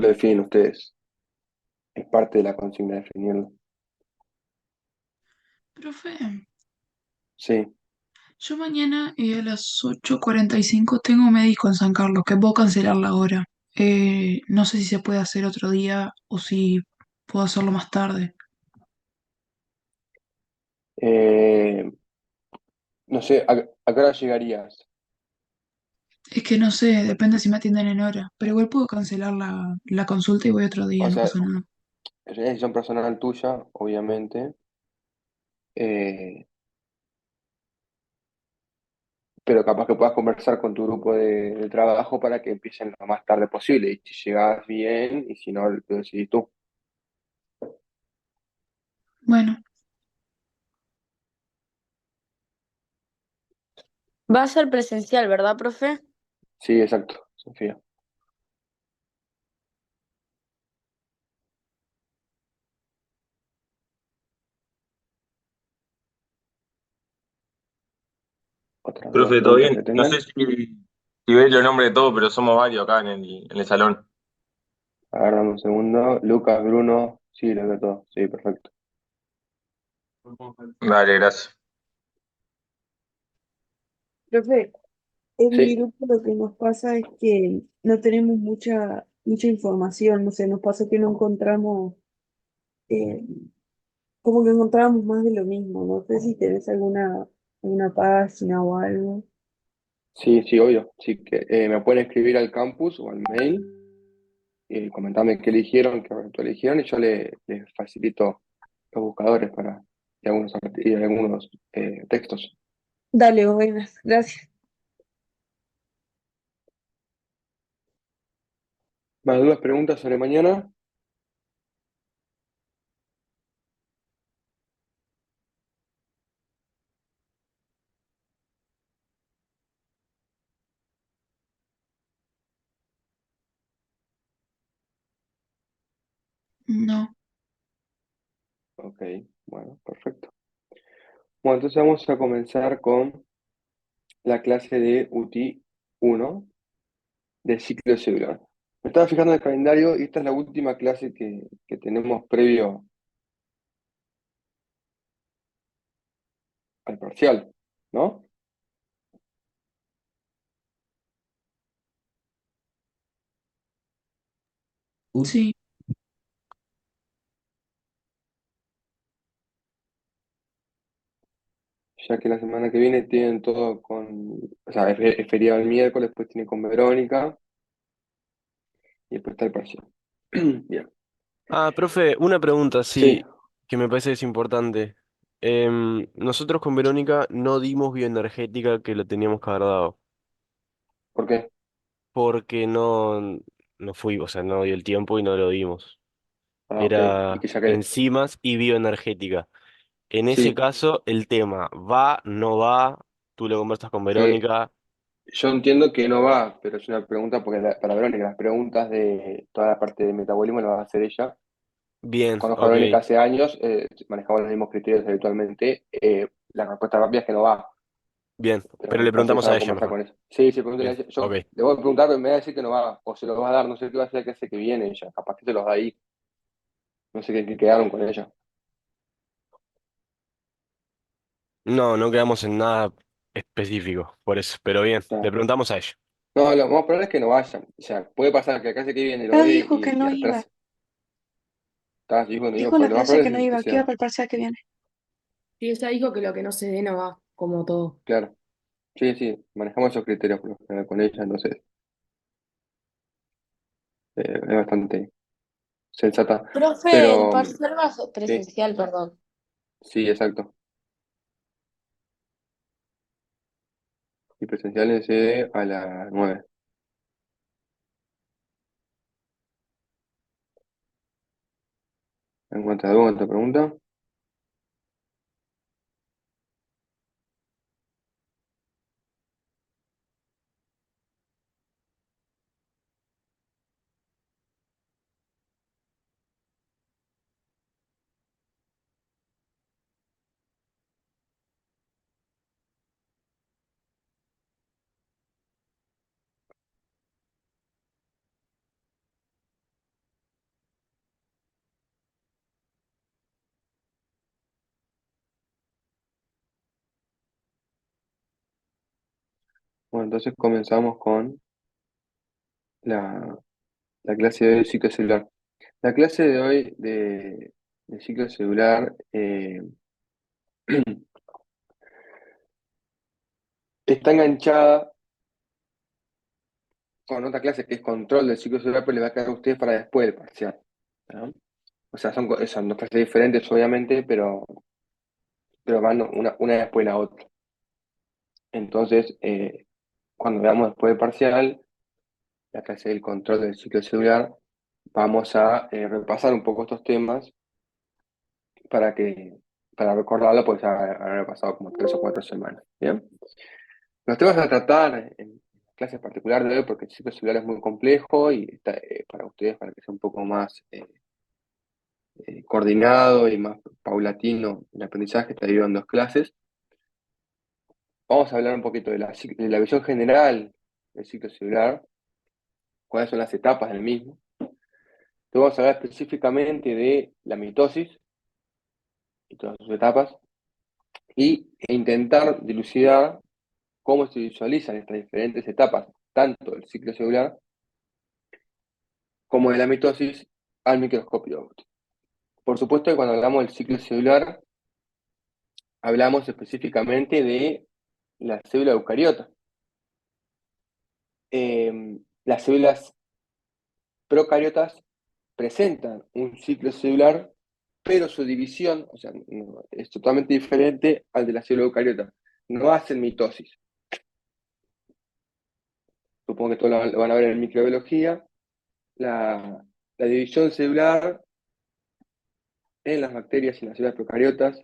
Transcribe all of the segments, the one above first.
lo definen ustedes. Es parte de la consigna definirlo. Profe, Sí. yo mañana a las 8:45 tengo médico en San Carlos, que puedo cancelar la hora. No sé si se puede hacer otro día o si puedo hacerlo más tarde. Eh, no sé, ¿a qué hora llegarías? Es que no sé, depende si me atienden en hora, pero igual puedo cancelar la consulta y voy otro día, O no sea, pasa nada. es una decisión personal tuya, obviamente, eh, pero capaz que puedas conversar con tu grupo de trabajo para que empiecen lo más tarde posible. Y si llegas bien, y si no, lo decidís tú. Bueno, Va a ser presencial, ¿verdad, profe? Sí, exacto, Sofía. ¿Otras dudas, Profe, ¿todo preguntas que bien? No sé tengan? si veis los nombres de todos, pero somos varios acá en el salón. Agarran un segundo. Lucas, Bruno, sí, lo veo todo. Sí, perfecto. Vale, gracias. Profe, en mi Sí, grupo lo que nos pasa es que no tenemos mucha información, no sé, nos pasa que no encontramos, eh, como que encontramos más de lo mismo, no sé si tenés alguna página o algo. sí, sí, obvio. Sí, que me pueden escribir al campus o al mail y comentarme qué eligieron, qué reto eligieron y yo les facilito los buscadores y algunos textos. Dale, buenas, gracias. ¿Más dudas, preguntas sobre mañana? no. Ok, bueno, perfecto. Bueno, entonces vamos a comenzar con la clase de UTI 1 del ciclo celular. Me estaba fijando en el calendario y esta es la última clase que tenemos previo al parcial, ¿no? Sí, Ya que la semana que viene tienen todo o sea, es feriado el miércoles, después tienen con Verónica y después está el parcial. Bien. Ah, profe, una pregunta, Sí, sí, que me parece que es importante. Nosotros con Verónica no dimos bioenergética que lo teníamos que haber dado, ¿por qué? porque no fui, o sea, no dio el tiempo y no lo dimos. Ah, ok. Y Era que ya que, enzimas y bioenergética. En ese sí, caso, el tema va, no va, tú lo conversas con sí, Verónica. yo entiendo que no va, pero es una pregunta porque para Verónica, las preguntas de toda la parte de metabolismo las va a hacer ella. Bien, Conozco a ok, Verónica hace años, manejamos los mismos criterios habitualmente. La respuesta rápida es que no va, bien, pero pero le me parece que preguntamos eso va a a ella conversar mejor. con ella. Sí, sí, pregúntale a Bien, ella. ok. Yo le voy a preguntar, pero me va a decir que no va, o se los va a dar, no sé qué va a hacer que hace que viene ella, capaz que se los da ahí, no sé qué quedaron con ella. No, no quedamos en nada específico, por eso, pero bien, O sea, le preguntamos a ella. no, lo más probable es que no vayan. O sea, puede pasar que acá se que viene lo Ah, dé dijo que y no iba, atrás está así, bueno, digo, dijo pero la lo más clase probable que no es que iba, que iba sea, para el parcial que viene. Sí, ella dijo que lo que no se dé no va, como todo. claro. Sí, sí, manejamos esos criterios por lo general con ella, entonces es bastante sensata. Profe, el Pero parcial va a ser sí, presencial, perdón. sí, exacto. Y presenciales a las 9. ¿En cuanto a duda, te pregunta? Bueno, entonces comenzamos con la, la clase de hoy de ciclo celular. La clase de hoy de ciclo celular está enganchada con otra clase que es control del ciclo celular, pero le va a quedar a ustedes para después del parcial, ¿no? O sea, son dos clases diferentes, obviamente, pero van una después de la otra. Entonces, cuando veamos después del parcial, la clase del control del ciclo celular, vamos a repasar un poco estos temas para para recordarlo, pues haber pasado como 3 o 4 semanas. ¿Bien? Los temas a tratar en clases particulares de hoy, porque el ciclo celular es muy complejo y está, para ustedes, para que sea un poco más coordinado y más paulatino el aprendizaje, está dividido en 2 clases. Vamos a hablar un poquito de la visión general del ciclo celular, cuáles son las etapas del mismo. Entonces vamos a hablar específicamente de la mitosis y todas sus etapas, e intentar dilucidar cómo se visualizan estas diferentes etapas, tanto del ciclo celular como de la mitosis al microscopio óptico. Por supuesto que cuando hablamos del ciclo celular, hablamos específicamente de la célula eucariota. Las células procariotas presentan un ciclo celular, pero su división, o sea, es totalmente diferente al de la célula eucariota. No hacen mitosis. Supongo que todos lo van a ver en microbiología. La división celular en las bacterias y en las células procariotas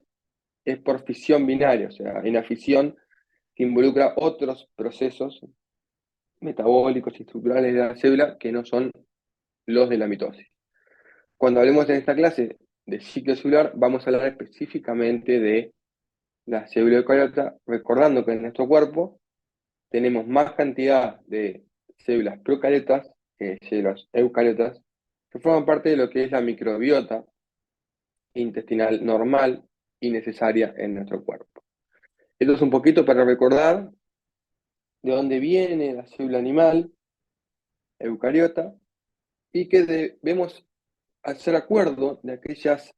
es por fisión binaria, o sea, hay una fisión que involucra otros procesos metabólicos y estructurales de la célula que no son los de la mitosis. Cuando hablemos en esta clase de ciclo celular, vamos a hablar específicamente de la célula eucariota, recordando que en nuestro cuerpo tenemos más cantidad de células procariotas que células eucariotas, que forman parte de lo que es la microbiota intestinal normal y necesaria en nuestro cuerpo. Esto es un poquito para recordar de dónde viene la célula animal eucariota y que debemos hacer acuerdo de aquellas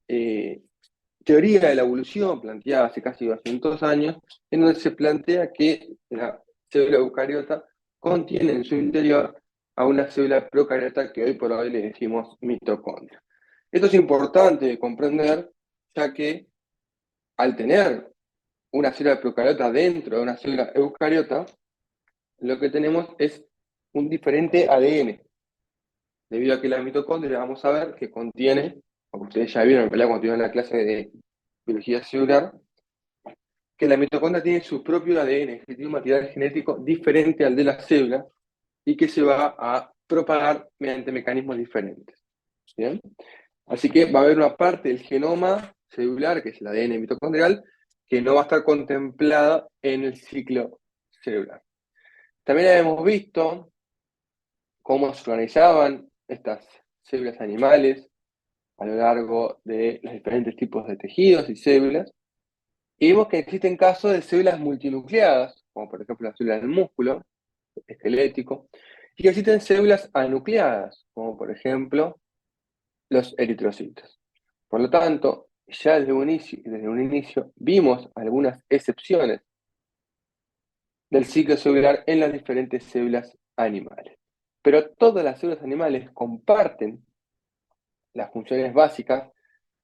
teorías de la evolución planteadas hace casi 200 años, en donde se plantea que la célula eucariota contiene en su interior a una célula procariota que hoy por hoy le decimos mitocondria. Esto es importante de comprender, ya que al tener una célula procariota dentro de una célula eucariota, lo que tenemos es un diferente ADN, debido a que la mitocondria, vamos a ver, que contiene, como ustedes ya vieron en realidad cuando tuvieron la clase de biología celular, que la mitocondria tiene su propio ADN, que tiene un material genético diferente al de la célula y que se va a propagar mediante mecanismos diferentes. ¿Bien? Así que va a haber una parte del genoma celular, que es el ADN mitocondrial, que no va a estar contemplada en el ciclo celular. También hemos visto cómo se organizaban estas células animales a lo largo de los diferentes tipos de tejidos y células, y vimos que existen casos de células multinucleadas, como por ejemplo la célula del músculo esquelético, y que existen células anucleadas, como por ejemplo los eritrocitos. Por lo tanto, ya desde un inicio vimos algunas excepciones del ciclo celular en las diferentes células animales. Pero todas las células animales comparten las funciones básicas,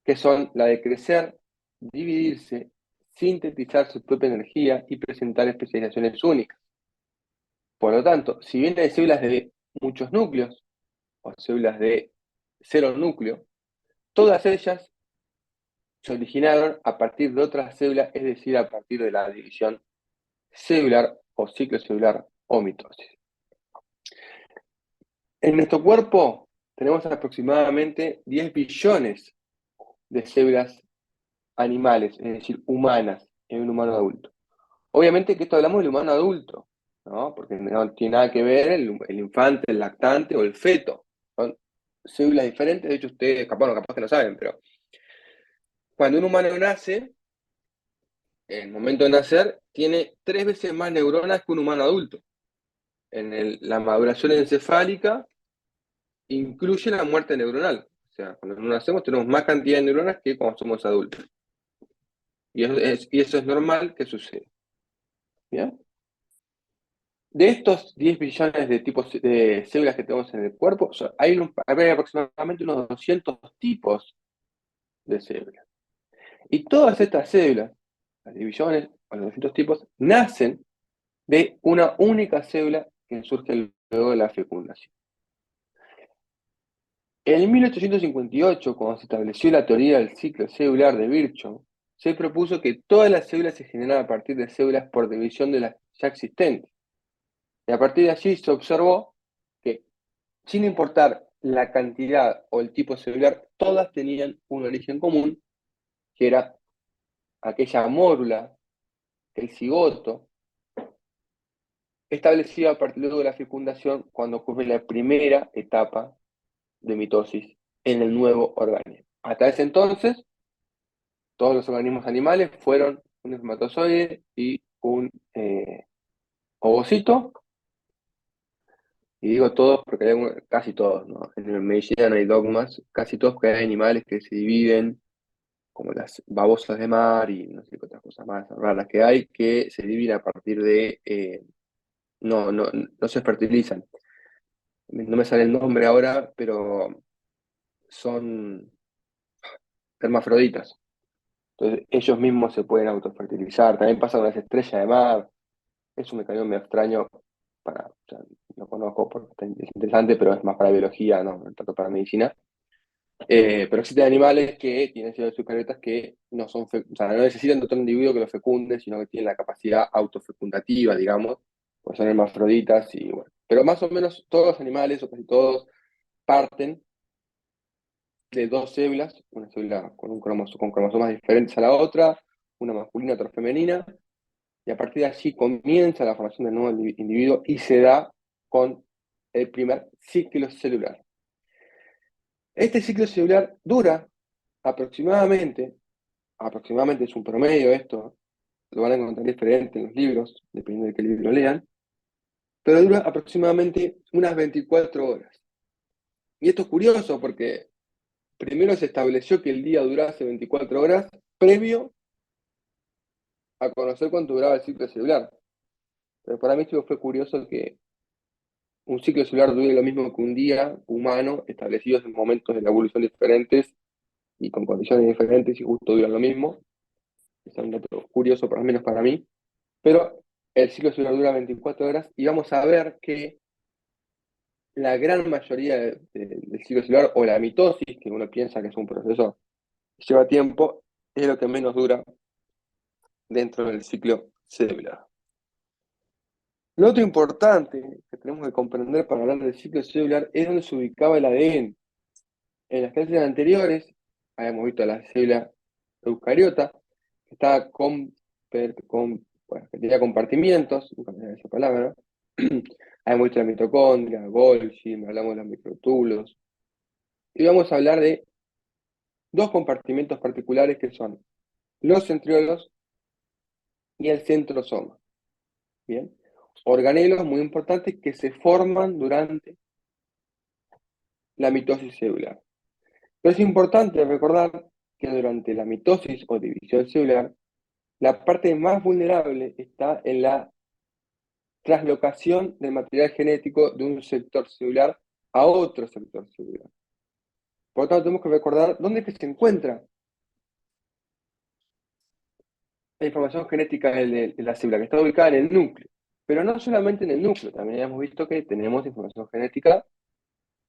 que son la de crecer, dividirse, sintetizar su propia energía y presentar especializaciones únicas. Por lo tanto, si bien hay células de muchos núcleos o células de cero núcleo, todas ellas se originaron a partir de otras células, es decir, a partir de la división celular o ciclo celular o mitosis. En nuestro cuerpo tenemos aproximadamente 10 billones de células animales, es decir, humanas, en un humano adulto. Obviamente que esto hablamos del humano adulto, ¿no? Porque no tiene nada que ver el infante, el lactante o el feto. Son células diferentes, de hecho ustedes capaz que no saben, pero cuando un humano nace, en el momento de nacer, tiene 3 veces más neuronas que un humano adulto. la maduración encefálica incluye la muerte neuronal. O sea, cuando nacemos tenemos más cantidad de neuronas que cuando somos adultos. Y eso es normal que suceda. ¿Bien? De estos 10 billones de tipos de células que tenemos en el cuerpo, hay aproximadamente unos 200 tipos de células. Y todas estas células, las divisiones o los 200 tipos, nacen de una única célula que surge luego de la fecundación. En 1858, cuando se estableció la teoría del ciclo celular de Virchow, se propuso que todas las células se generan a partir de células por división de las ya existentes. Y a partir de allí se observó que, sin importar la cantidad o el tipo celular, todas tenían un origen común, que era aquella mórula, el cigoto, establecida a partir luego de la fecundación cuando ocurre la primera etapa de mitosis en el nuevo organismo. Hasta ese entonces, todos los organismos animales fueron un espermatozoide y un ovocito. Y digo todos porque hay casi todos, ¿no? En medicina no hay dogmas, casi todos, porque hay animales que se dividen, como las babosas de mar y no sé qué otras cosas más raras que hay, que se dividen a partir de, no se fertilizan. No me sale el nombre ahora, pero son hermafroditas. Entonces ellos mismos se pueden autofertilizar. También pasa con las estrellas de mar. Es un mecanismo medio extraño o sea, lo conozco porque es interesante, pero es más para biología, no tanto para medicina. Pero existen animales que tienen células eucariotas que no son, o sea, no necesitan de otro individuo que los fecunde, sino que tienen la capacidad autofecundativa, digamos, pues son hermafroditas y bueno. Pero más o menos todos los animales, o casi todos, parten de dos células, una célula con cromosomas diferentes a la otra, una masculina, otra femenina, y a partir de allí comienza la formación del nuevo individuo y se da con el primer ciclo celular. Este ciclo celular dura aproximadamente es un promedio esto, lo van a encontrar diferente en los libros, dependiendo de qué libro lean, pero dura aproximadamente unas 24 horas. Y esto es curioso porque primero se estableció que el día durase 24 horas previo a conocer cuánto duraba el ciclo celular. Pero para mí fue curioso que un ciclo celular dure lo mismo que un día humano, establecidos en momentos de la evolución diferentes y con condiciones diferentes y justo duran lo mismo. Es un dato curioso, por lo menos para mí. Pero el ciclo celular dura 24 horas y vamos a ver que la gran mayoría del ciclo celular, o la mitosis, que uno piensa que es un proceso que lleva tiempo, es lo que menos dura dentro del ciclo celular. Lo otro importante que tenemos que comprender para hablar del ciclo celular es dónde se ubicaba el ADN. En las clases anteriores habíamos visto la célula eucariota, que estaba bueno, que tenía compartimientos, nunca me sale esa palabra. Habíamos visto la mitocondria, Golgi, hablamos de los microtúbulos. Y vamos a hablar de dos compartimientos particulares que son los centriolos y el centrosoma. Bien, organelos muy importantes que se forman durante la mitosis celular. Pero es importante recordar que durante la mitosis o división celular, la parte más vulnerable está en la translocación del material genético de un sector celular a otro sector celular. Por lo tanto, tenemos que recordar dónde es que se encuentra la información genética de la célula, que está ubicada en el núcleo. Pero no solamente en el núcleo, también hemos visto que tenemos información genética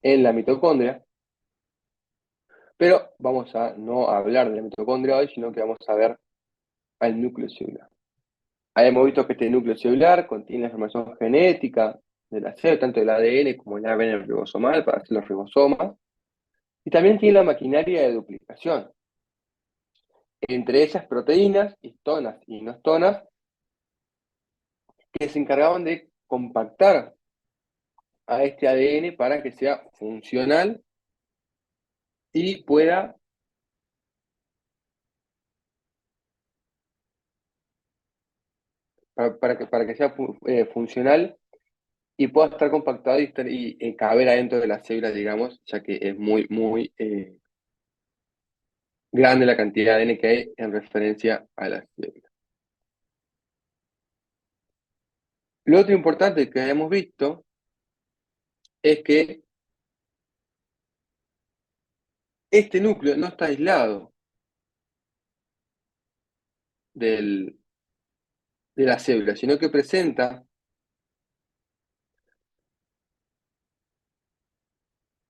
en la mitocondria. Pero vamos a no hablar de la mitocondria hoy, sino que vamos a ver al núcleo celular. Hemos visto que este núcleo celular contiene la información genética de la célula, tanto del ADN como el ARN ribosomal para hacer los ribosomas, y también tiene la maquinaria de duplicación, entre ellas proteínas, histonas y no histonas, que se encargaban de compactar a este ADN para que sea funcional y pueda para que sea funcional y pueda estar compactado y caber adentro de la célula, digamos, ya que es muy, muy grande la cantidad de ADN que hay en referencia a la célula. Lo otro importante que hemos visto es que este núcleo no está aislado de la célula, sino que presenta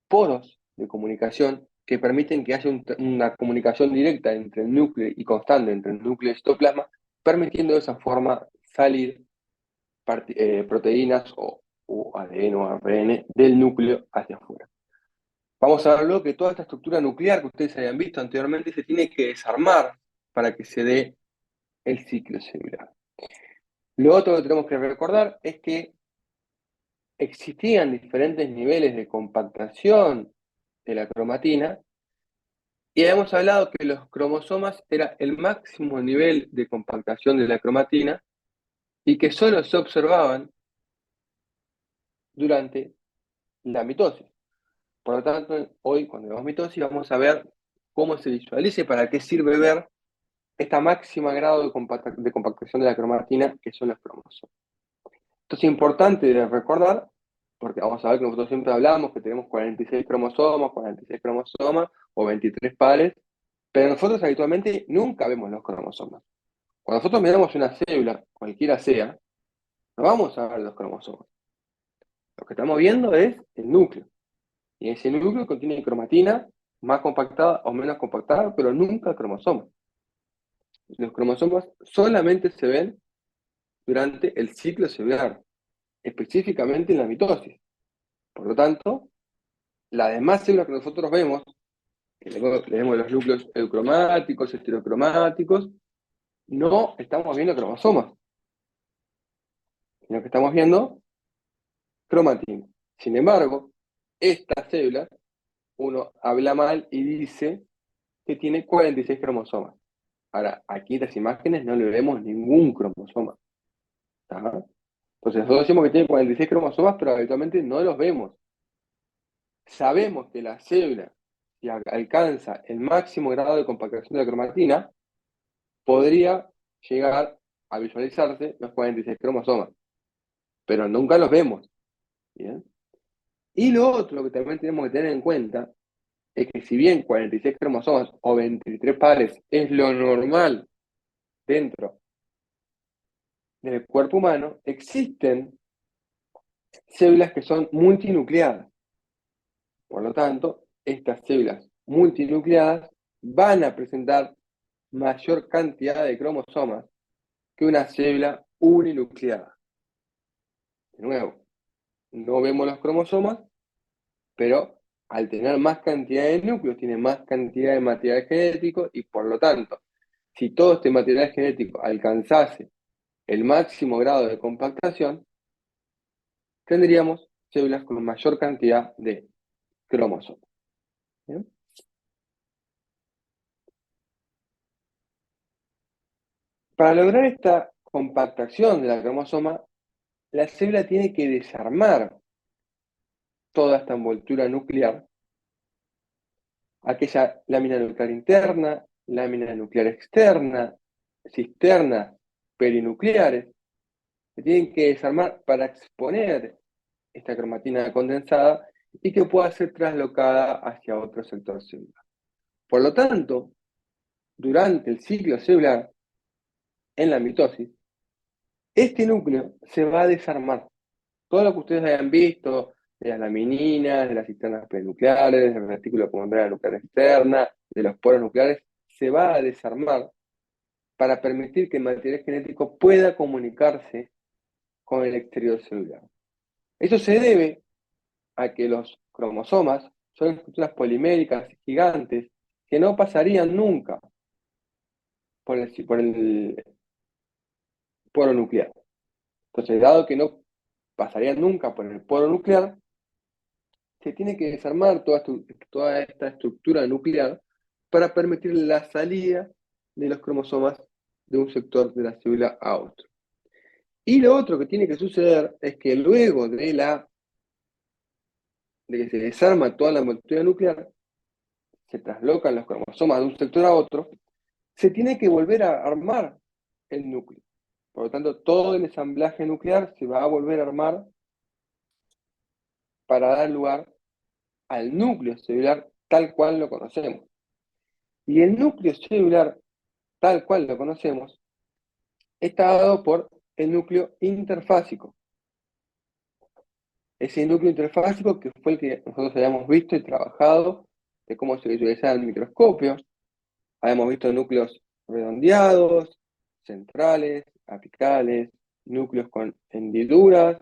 poros de comunicación que permiten que haya una comunicación directa entre el núcleo y constante entre el núcleo y el citoplasma, permitiendo de esa forma salir proteínas o ADN o ARN del núcleo hacia afuera. Vamos a ver luego que toda esta estructura nuclear que ustedes habían visto anteriormente se tiene que desarmar para que se dé el ciclo celular. Lo otro que tenemos que recordar es que existían diferentes niveles de compactación de la cromatina y habíamos hablado que los cromosomas era el máximo nivel de compactación de la cromatina y que solo se observaban durante la mitosis. Por lo tanto, hoy cuando vemos mitosis vamos a ver cómo se visualiza y para qué sirve ver esta máxima grado de compactación de la cromatina que son los cromosomas. Esto es importante de recordar porque vamos a ver que nosotros siempre hablamos que tenemos 46 cromosomas o 23 pares, pero nosotros habitualmente nunca vemos los cromosomas. Cuando nosotros miramos una célula, cualquiera sea, no vamos a ver los cromosomas. Lo que estamos viendo es el núcleo. Y ese núcleo contiene cromatina más compactada o menos compactada, pero nunca cromosomas. Los cromosomas solamente se ven durante el ciclo celular, específicamente en la mitosis. Por lo tanto, las demás células que nosotros vemos, que le vemos los núcleos eucromáticos, estereocromáticos, no estamos viendo cromosomas, sino que estamos viendo cromatina. Sin embargo, esta célula, uno habla mal y dice que tiene 46 cromosomas. Ahora, aquí en estas imágenes no le vemos ningún cromosoma. ¿Tá? Entonces nosotros decimos que tiene 46 cromosomas, pero habitualmente no los vemos. Sabemos que la célula, si alcanza el máximo grado de compactación de la cromatina, podría llegar a visualizarse los 46 cromosomas, pero nunca los vemos. ¿Bien? Y lo otro que también tenemos que tener en cuenta es que si bien 46 cromosomas o 23 pares es lo normal dentro del cuerpo humano, existen células que son multinucleadas. Por lo tanto, estas células multinucleadas van a presentar mayor cantidad de cromosomas que una célula uninucleada. De nuevo, no vemos los cromosomas, pero al tener más cantidad de núcleos, tiene más cantidad de material genético y por lo tanto, si todo este material genético alcanzase el máximo grado de compactación, tendríamos células con mayor cantidad de cromosomas. ¿Bien? Para lograr esta compactación de la cromosoma, la célula tiene que desarmar toda esta envoltura nuclear, aquella lámina nuclear interna, lámina nuclear externa, cisternas perinucleares, se tienen que desarmar para exponer esta cromatina condensada y que pueda ser traslocada hacia otro sector celular. Por lo tanto, durante el ciclo celular, en la mitosis, este núcleo se va a desarmar. Todo lo que ustedes hayan visto, de las lamininas, de las cisternas perinucleares, del retículo con membrana nuclear externa, de los poros nucleares, se va a desarmar para permitir que el material genético pueda comunicarse con el exterior celular. Eso se debe a que los cromosomas son estructuras poliméricas gigantes que no pasarían nunca por el poro nuclear. Entonces, dado que no pasarían nunca por el poro nuclear, se tiene que desarmar toda esta estructura nuclear para permitir la salida de los cromosomas de un sector de la célula a otro. Y lo otro que tiene que suceder es que luego de que se desarma toda la envoltura nuclear, se traslocan los cromosomas de un sector a otro, se tiene que volver a armar el núcleo. Por lo tanto, todo el ensamblaje nuclear se va a volver a armar para dar lugar al núcleo celular tal cual lo conocemos. Y el núcleo celular tal cual lo conocemos está dado por el núcleo interfásico. Ese núcleo interfásico que fue el que nosotros habíamos visto y trabajado de cómo se visualizaba en el microscopio. Habíamos visto núcleos redondeados, centrales, apicales, núcleos con hendiduras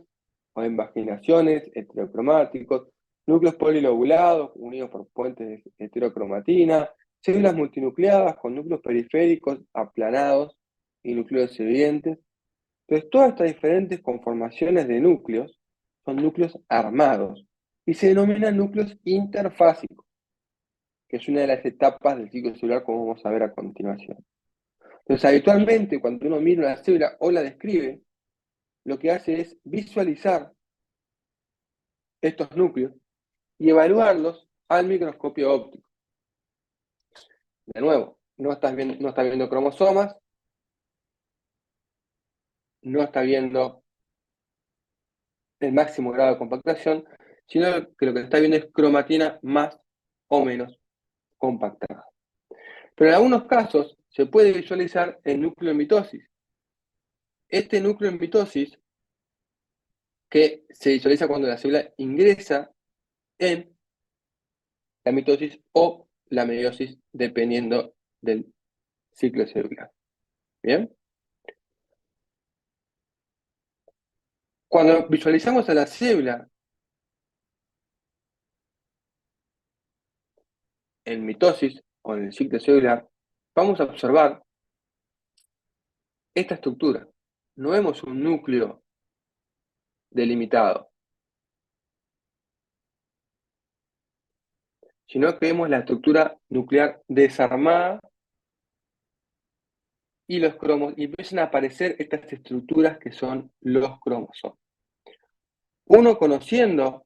o invaginaciones, heterocromáticos, núcleos polilobulados unidos por puentes de heterocromatina, células multinucleadas con núcleos periféricos aplanados y núcleos evidentes. Entonces, todas estas diferentes conformaciones de núcleos son núcleos armados y se denominan núcleos interfásicos, que es una de las etapas del ciclo celular, como vamos a ver a continuación. Entonces, habitualmente, cuando uno mira una célula o la describe, lo que hace es visualizar estos núcleos y evaluarlos al microscopio óptico. De nuevo, no estás viendo cromosomas, no estás viendo el máximo grado de compactación, sino que lo que está viendo es cromatina más o menos compactada. Pero en algunos casos se puede visualizar el núcleo en mitosis. Este núcleo en mitosis, que se visualiza cuando la célula ingresa en la mitosis o la meiosis, dependiendo del ciclo celular. ¿Bien? Cuando visualizamos a la célula en mitosis o en el ciclo celular, vamos a observar esta estructura. No vemos un núcleo delimitado, sino que vemos la estructura nuclear desarmada y y empiezan a aparecer estas estructuras que son los cromosomas. Uno conociendo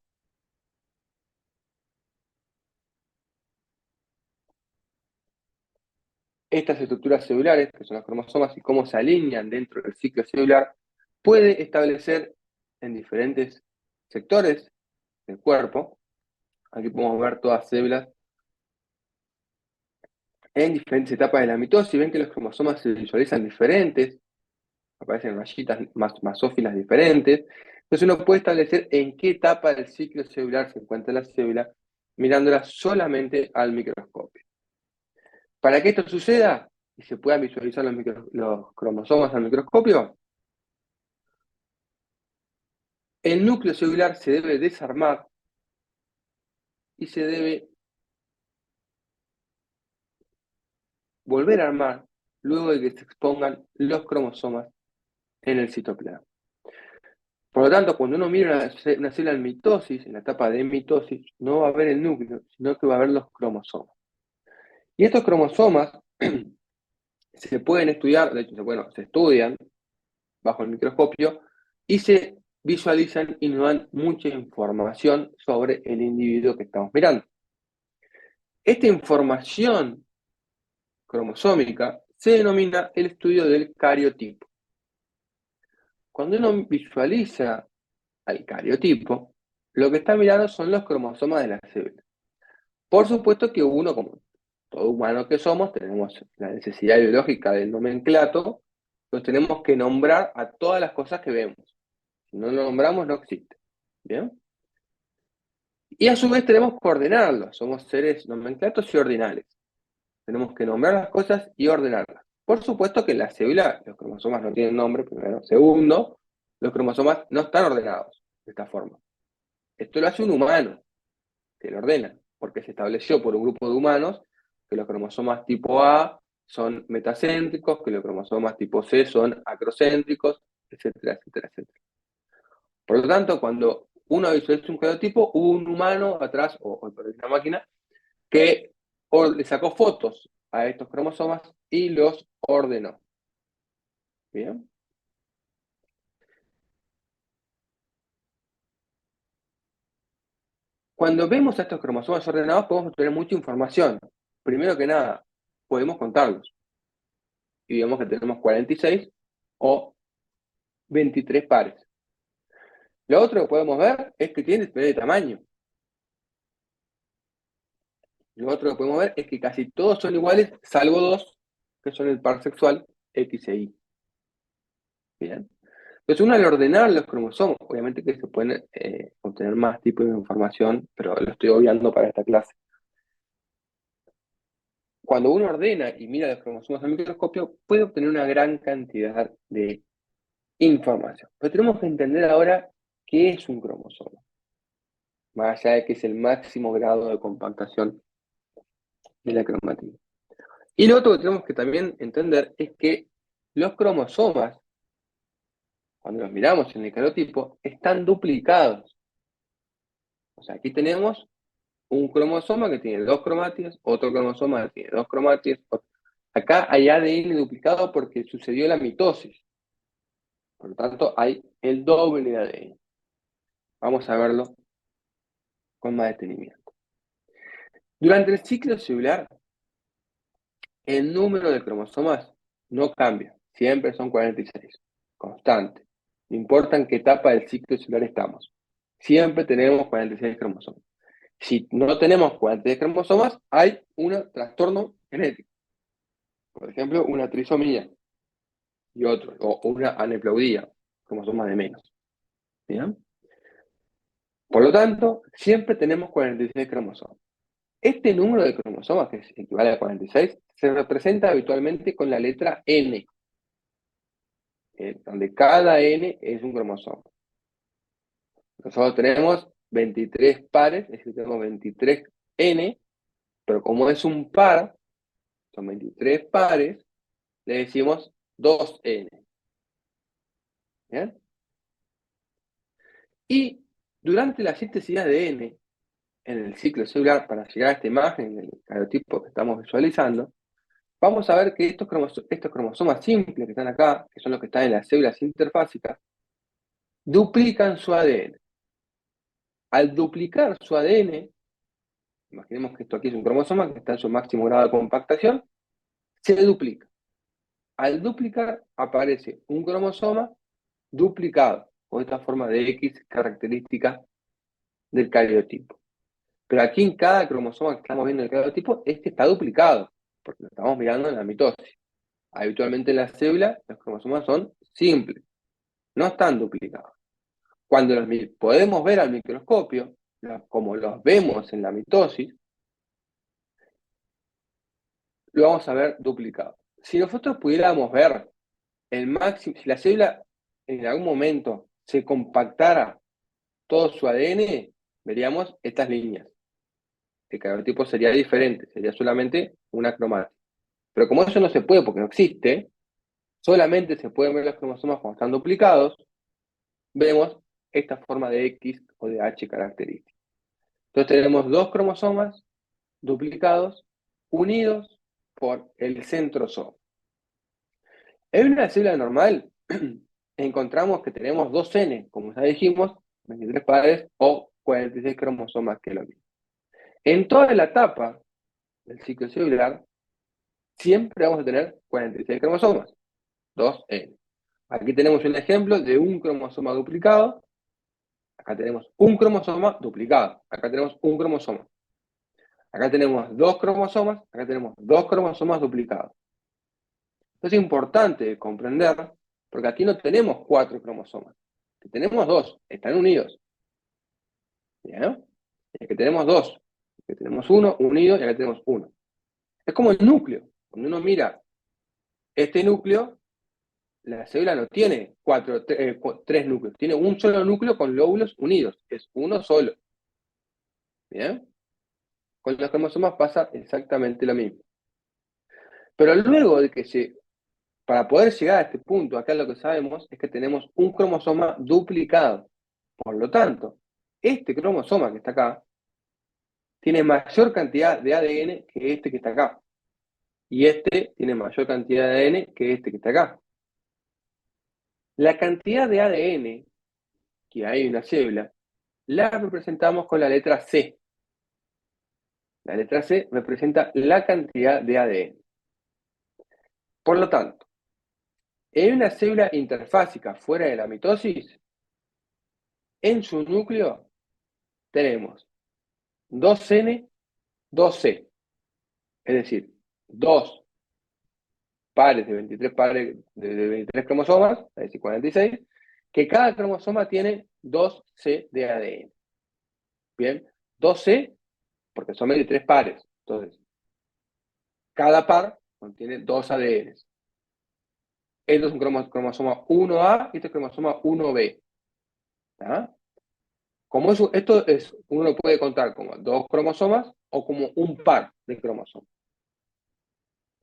estas estructuras celulares, que son los cromosomas, y cómo se alinean dentro del ciclo celular, puede establecer en diferentes sectores del cuerpo, aquí podemos ver todas células en diferentes etapas de la mitosis, ven que los cromosomas se visualizan diferentes, aparecen rayitas masófilas diferentes, entonces uno puede establecer en qué etapa del ciclo celular se encuentra la célula, mirándola solamente al microscopio. Para que esto suceda y se puedan visualizar los cromosomas al microscopio, el núcleo celular se debe desarmar y se debe volver a armar luego de que se expongan los cromosomas en el citoplasma. Por lo tanto, cuando uno mira una célula en mitosis, en la etapa de mitosis, no va a ver el núcleo, sino que va a ver los cromosomas. Y estos cromosomas se pueden estudiar, de hecho, bueno, se estudian bajo el microscopio y se visualizan y nos dan mucha información sobre el individuo que estamos mirando. Esta información cromosómica se denomina el estudio del cariotipo. Cuando uno visualiza al cariotipo, lo que está mirando son los cromosomas de la célula. Por supuesto que uno, como todo humano que somos, tenemos la necesidad biológica del nomenclato, pues tenemos que nombrar a todas las cosas que vemos. Si no lo nombramos, no existe. ¿Bien? Y a su vez tenemos que ordenarlos. Somos seres nomenclatos y ordinales. Tenemos que nombrar las cosas y ordenarlas. Por supuesto que en la célula los cromosomas no tienen nombre, primero. Segundo, los cromosomas no están ordenados de esta forma. Esto lo hace un humano, que lo ordena, porque se estableció por un grupo de humanos que los cromosomas tipo A son metacéntricos, que los cromosomas tipo C son acrocéntricos, etcétera, etcétera, etcétera. Por lo tanto, cuando uno visualiza un genotipo, hubo un humano atrás, o una máquina, que le sacó fotos a estos cromosomas y los ordenó. ¿Bien? Cuando vemos a estos cromosomas ordenados, podemos obtener mucha información. Primero que nada, podemos contarlos. Y vemos que tenemos 46 o 23 pares. Lo otro que podemos ver es que tienen diferente tamaño. Lo otro que podemos ver es que casi todos son iguales, salvo dos, que son el par sexual X e Y. Bien. Entonces, uno al ordenar los cromosomas, obviamente que se pueden obtener más tipos de información, pero lo estoy obviando para esta clase. Cuando uno ordena y mira los cromosomas al microscopio, puede obtener una gran cantidad de información. Pero tenemos que entender ahora qué es un cromosoma, más allá de que es el máximo grado de compactación de la cromatina. Y lo otro que tenemos que también entender es que los cromosomas, cuando los miramos en el calotipo, están duplicados. O sea, aquí tenemos un cromosoma que tiene dos cromátides, otro cromosoma que tiene dos cromátides. Acá hay ADN duplicado porque sucedió la mitosis. Por lo tanto, hay el doble de ADN. Vamos a verlo con más detenimiento. Durante el ciclo celular, el número de cromosomas no cambia. Siempre son 46. Constante. No importa en qué etapa del ciclo celular estamos. Siempre tenemos 46 cromosomas. Si no tenemos 46 cromosomas, hay un trastorno genético. Por ejemplo, una trisomía y otro, o una aneuploidía, cromosomas de menos. ¿Bien? Por lo tanto, siempre tenemos 46 cromosomas. Este número de cromosomas, que equivale a 46, se representa habitualmente con la letra N, donde cada N es un cromosoma. Nosotros tenemos 23 pares, es decir, tenemos 23 N, pero como es un par, son 23 pares, le decimos 2N. ¿Bien? Y durante la síntesis de ADN, en el ciclo celular, para llegar a esta imagen, del cariotipo que estamos visualizando, vamos a ver que estos cromosomas simples que están acá, que son los que están en las células interfásicas, duplican su ADN. Al duplicar su ADN, imaginemos que esto aquí es un cromosoma que está en su máximo grado de compactación, se duplica. Al duplicar aparece un cromosoma duplicado, con esta forma de X característica del cariotipo. Pero aquí en cada cromosoma que estamos viendo en el cariotipo, este está duplicado, porque lo estamos mirando en la mitosis. Habitualmente en la célula los cromosomas son simples, no están duplicados. Cuando los podemos ver al microscopio, como los vemos en la mitosis, lo vamos a ver duplicado. Si nosotros pudiéramos ver el máximo, si la célula en algún momento se compactara todo su ADN, veríamos estas líneas. El cariotipo sería diferente, sería solamente una cromática. Pero como eso no se puede porque no existe, solamente se pueden ver los cromosomas cuando están duplicados, vemos esta forma de X o de H característica. Entonces tenemos dos cromosomas duplicados unidos por el centrosoma. En una célula normal encontramos que tenemos dos N, como ya dijimos, 23 pares o 46 cromosomas, que es lo mismo. En toda la etapa del ciclo celular, siempre vamos a tener 46 cromosomas, 2N. Aquí tenemos un ejemplo de un cromosoma duplicado. Acá tenemos un cromosoma duplicado. Acá tenemos un cromosoma. Acá tenemos dos cromosomas. Acá tenemos dos cromosomas duplicados. Esto es importante comprender, porque aquí no tenemos 4 cromosomas. Aquí tenemos 2. Están unidos. ¿Bien? Y aquí tenemos 2. Aquí tenemos 1 unido y acá tenemos 1. Es como el núcleo. Cuando uno mira este núcleo, la célula no tiene 3 núcleos, tiene un solo núcleo con lóbulos unidos, es uno solo. ¿Bien? Con los cromosomas pasa exactamente lo mismo. Pero luego de que para poder llegar a este punto, acá lo que sabemos es que tenemos un cromosoma duplicado. Por lo tanto, este cromosoma que está acá tiene mayor cantidad de ADN que este que está acá. Y este tiene mayor cantidad de ADN que este que está acá. La cantidad de ADN que hay en una célula la representamos con la letra C. La letra C representa la cantidad de ADN. Por lo tanto, en una célula interfásica fuera de la mitosis, en su núcleo tenemos 2N, 2C, es decir, 2 pares de 23 pares de 23 cromosomas, es decir, 46, que cada cromosoma tiene 2C de ADN. Bien, 2C porque son 23 pares. Entonces, cada par contiene 2 ADNs. Esto es un cromosoma 1A y este es cromosoma 1B. ¿Ah? Como eso, uno lo puede contar como 2 cromosomas o como un par de cromosomas.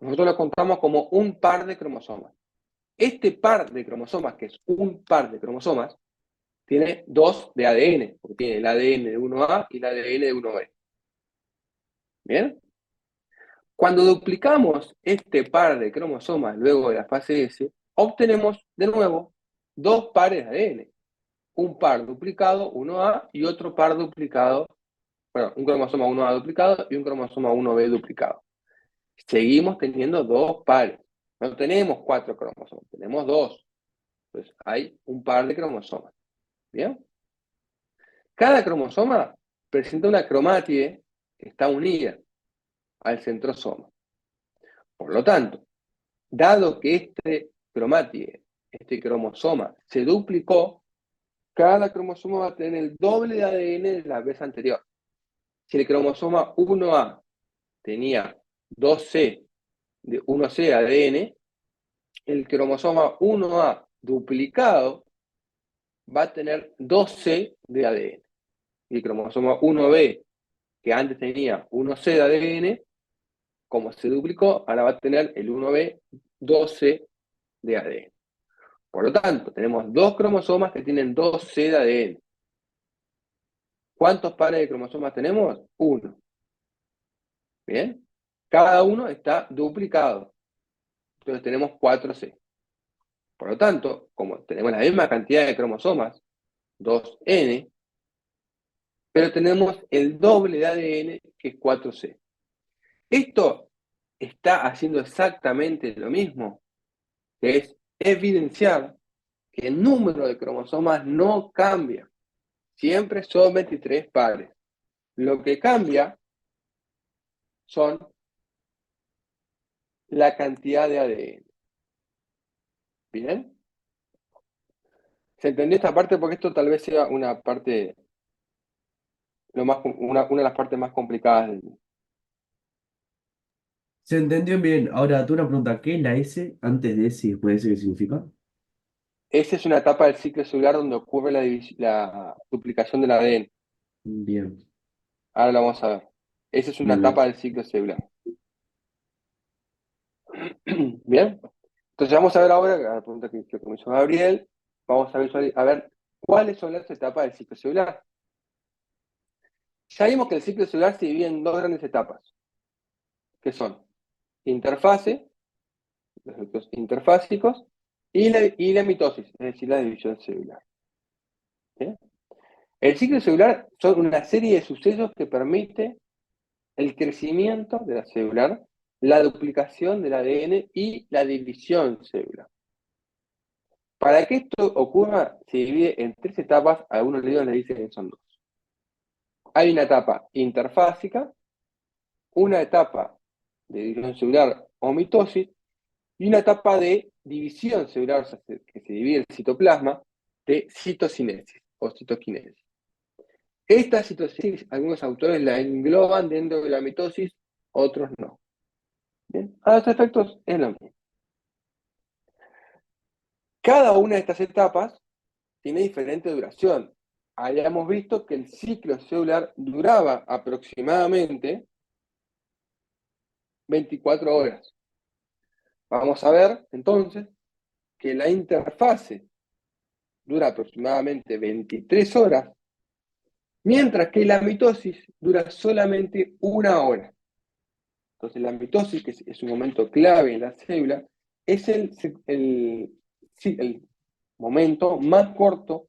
Nosotros lo contamos como un par de cromosomas. Este par de cromosomas, que es un par de cromosomas, tiene 2 de ADN, porque tiene el ADN de 1A y el ADN de 1B. ¿Bien? Cuando duplicamos este par de cromosomas luego de la fase S, obtenemos de nuevo 2 pares de ADN. Un par duplicado, 1A, y otro par duplicado, bueno, un cromosoma 1A duplicado y un cromosoma 1B duplicado. Seguimos teniendo 2 pares. No tenemos 4 cromosomas, tenemos 2. Entonces hay un par de cromosomas. ¿Bien? Cada cromosoma presenta una cromátide que está unida al centrosoma. Por lo tanto, dado que este cromátide, este cromosoma, se duplicó, cada cromosoma va a tener el doble de ADN de la vez anterior. Si el cromosoma 1A tenía 2C de 1C ADN, el cromosoma 1A duplicado va a tener 2C de ADN. Y el cromosoma 1B, que antes tenía 1C de ADN, como se duplicó, ahora va a tener el 1B 2C de ADN. Por lo tanto, tenemos 2 cromosomas que tienen 2C de ADN. ¿Cuántos pares de cromosomas tenemos? 1. ¿Bien? Cada uno está duplicado. Entonces tenemos 4C. Por lo tanto, como tenemos la misma cantidad de cromosomas, 2N, pero tenemos el doble de ADN, que es 4C. Esto está haciendo exactamente lo mismo, que es evidenciar que el número de cromosomas no cambia. Siempre son 23 pares. Lo que cambia son la cantidad de ADN. ¿Bien? ¿Se entendió esta parte? Porque esto tal vez sea una parte, una de las partes más complicadas del... Se entendió bien. Ahora, tú una pregunta, ¿qué es la S antes de S y después de S qué significa? Esa es una etapa del ciclo celular donde ocurre la duplicación del ADN. Bien, Ahora lo vamos a ver. Esa es una bien, bien. etapa del ciclo celular. ¿Bien? Entonces vamos a ver ahora, la pregunta que comenzó Gabriel, vamos a ver cuáles son las etapas del ciclo celular. Ya vimos que el ciclo celular se divide en 2 grandes etapas, que son interfase, los efectos interfásicos, y la mitosis, es decir, la división celular. ¿Bien? El ciclo celular son una serie de sucesos que permite el crecimiento de la celular, la duplicación del ADN y la división celular. Para que esto ocurra, se divide en 3 etapas, algunos libros le dicen que son 2. Hay una etapa interfásica, una etapa de división celular o mitosis, y una etapa de división celular, o sea, que se divide el citoplasma, de citocinesis o citoquinesis. Esta citocinesis, algunos autores la engloban dentro de la mitosis, otros no. ¿Bien? A los efectos es lo mismo. Cada una de estas etapas tiene diferente duración. Habíamos visto que el ciclo celular duraba aproximadamente 24 horas. Vamos a ver entonces que la interfase dura aproximadamente 23 horas, mientras que la mitosis dura solamente 1 hora. Entonces la mitosis, que es un momento clave en la célula, es el momento más corto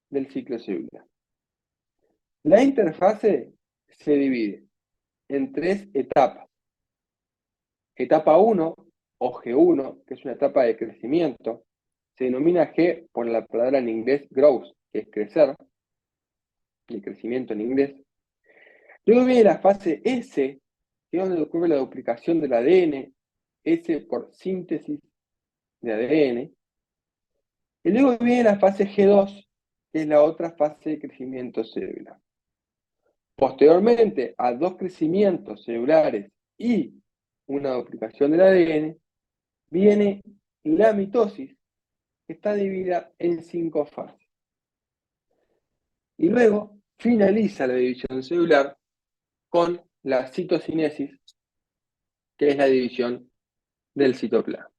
del ciclo celular. La interfase se divide en 3 etapas. Etapa 1 o G1, que es una etapa de crecimiento, se denomina G por la palabra en inglés growth, que es crecer, el crecimiento en inglés. Luego viene la fase S, que es donde ocurre la duplicación del ADN, S por síntesis de ADN. Y luego viene la fase G2, que es la otra fase de crecimiento celular. Posteriormente a 2 crecimientos celulares y una duplicación del ADN, viene la mitosis, que está dividida en 5 fases. Y luego finaliza la división celular con la citocinesis, que es la división del citoplasma.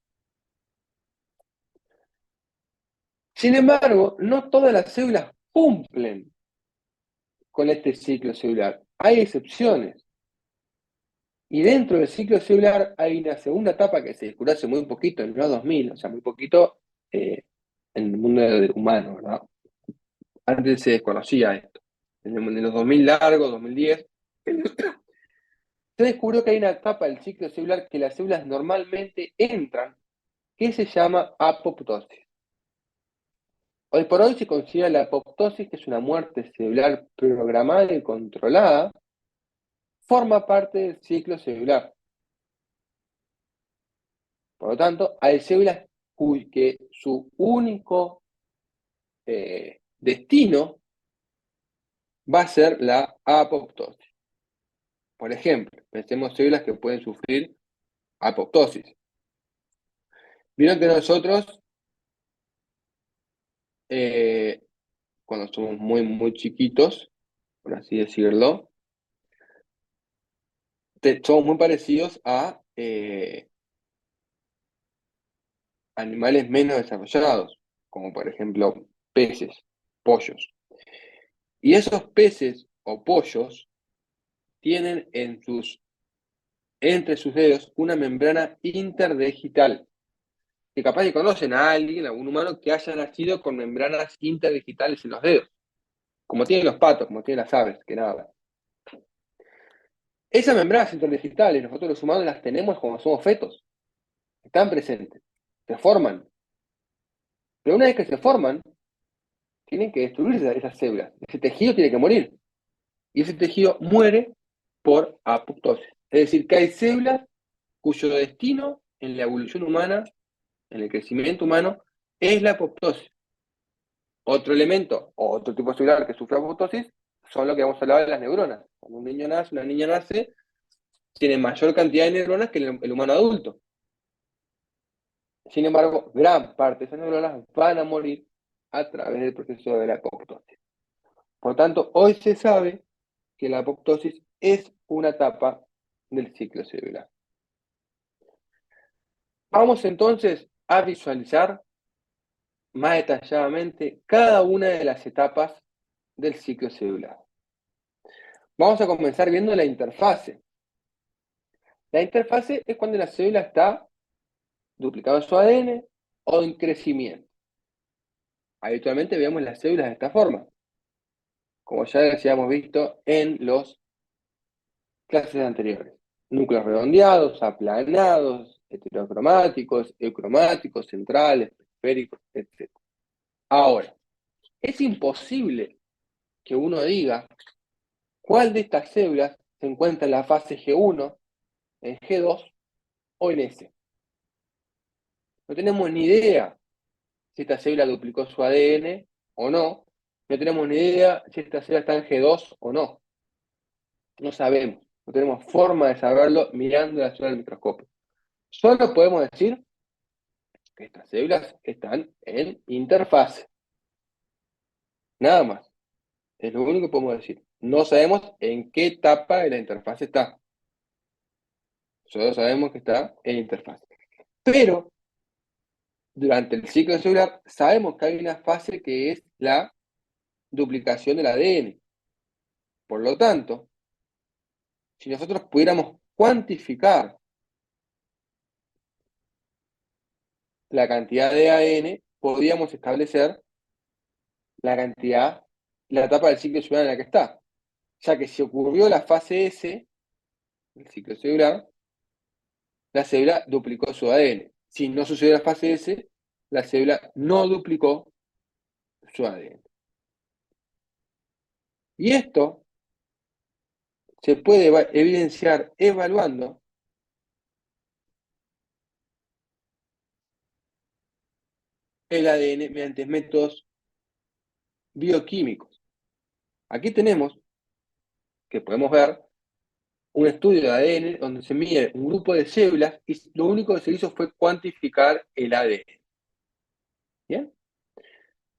Sin embargo, no todas las células cumplen con este ciclo celular. Hay excepciones. Y dentro del ciclo celular hay una segunda etapa que se descubrió hace muy poquito, en los 2000, o sea, muy poquito en el mundo humano, ¿verdad? Antes se desconocía esto. En los 2000 largos, 2010, se descubrió que hay una etapa del ciclo celular que las células normalmente entran, que se llama apoptosis. Hoy por hoy se considera la apoptosis, que es una muerte celular programada y controlada, forma parte del ciclo celular. Por lo tanto, hay células que su único destino va a ser la apoptosis. Por ejemplo, pensemos células que pueden sufrir apoptosis. Vieron que nosotros, cuando somos muy, muy chiquitos, por así decirlo, somos muy parecidos a animales menos desarrollados, como por ejemplo peces, pollos. Y esos peces o pollos tienen entre sus dedos una membrana interdigital, que capaz que conocen a alguien, a algún humano que haya nacido con membranas interdigitales en los dedos, como tienen los patos, como tienen las aves, que nada. Esas membranas interdigitales, nosotros los humanos las tenemos cuando somos fetos, están presentes, se forman. Pero una vez que se forman, tienen que destruirse esas células. Ese tejido tiene que morir. Y ese tejido muere por apoptosis. Es decir, que hay células cuyo destino en la evolución humana, en el crecimiento humano, es la apoptosis. Otro elemento, o otro tipo celular que sufre apoptosis, son lo que vamos a hablar de las neuronas. Cuando un niño nace, una niña nace, tiene mayor cantidad de neuronas que el humano adulto. Sin embargo, gran parte de esas neuronas van a morir a través del proceso de la apoptosis. Por lo tanto, hoy se sabe que la apoptosis es una etapa del ciclo celular. Vamos entonces a visualizar más detalladamente cada una de las etapas del ciclo celular. Vamos a comenzar viendo la interfase. La interfase es cuando la célula está duplicando su ADN o en crecimiento. Habitualmente vemos las células de esta forma, como ya habíamos visto en las clases anteriores. Núcleos redondeados, aplanados, heterocromáticos, eucromáticos, centrales, periféricos, etc. Ahora, es imposible que uno diga cuál de estas células se encuentra en la fase G1, en G2 o en S. No tenemos ni idea si esta célula duplicó su ADN o no. No tenemos ni idea si esta célula está en G2 o no. No sabemos. No tenemos forma de saberlo mirando la célula al microscopio. Solo podemos decir que estas células están en interfase. Nada más. Es lo único que podemos decir. No sabemos en qué etapa de la interfase está. Solo sabemos que está en interfase. Pero, durante el ciclo celular, sabemos que hay una fase que es la duplicación del ADN. Por lo tanto, si nosotros pudiéramos cuantificar la cantidad de ADN, podríamos establecer la etapa del ciclo celular en la que está. ya que si ocurrió la fase S, el ciclo celular, la célula duplicó su ADN. Si no sucedió la fase S, la célula no duplicó su ADN. Y esto se puede evidenciar evaluando el ADN mediante métodos bioquímicos. Aquí tenemos que podemos ver un estudio de ADN donde se mide un grupo de células y lo único que se hizo fue cuantificar el ADN. ¿Bien?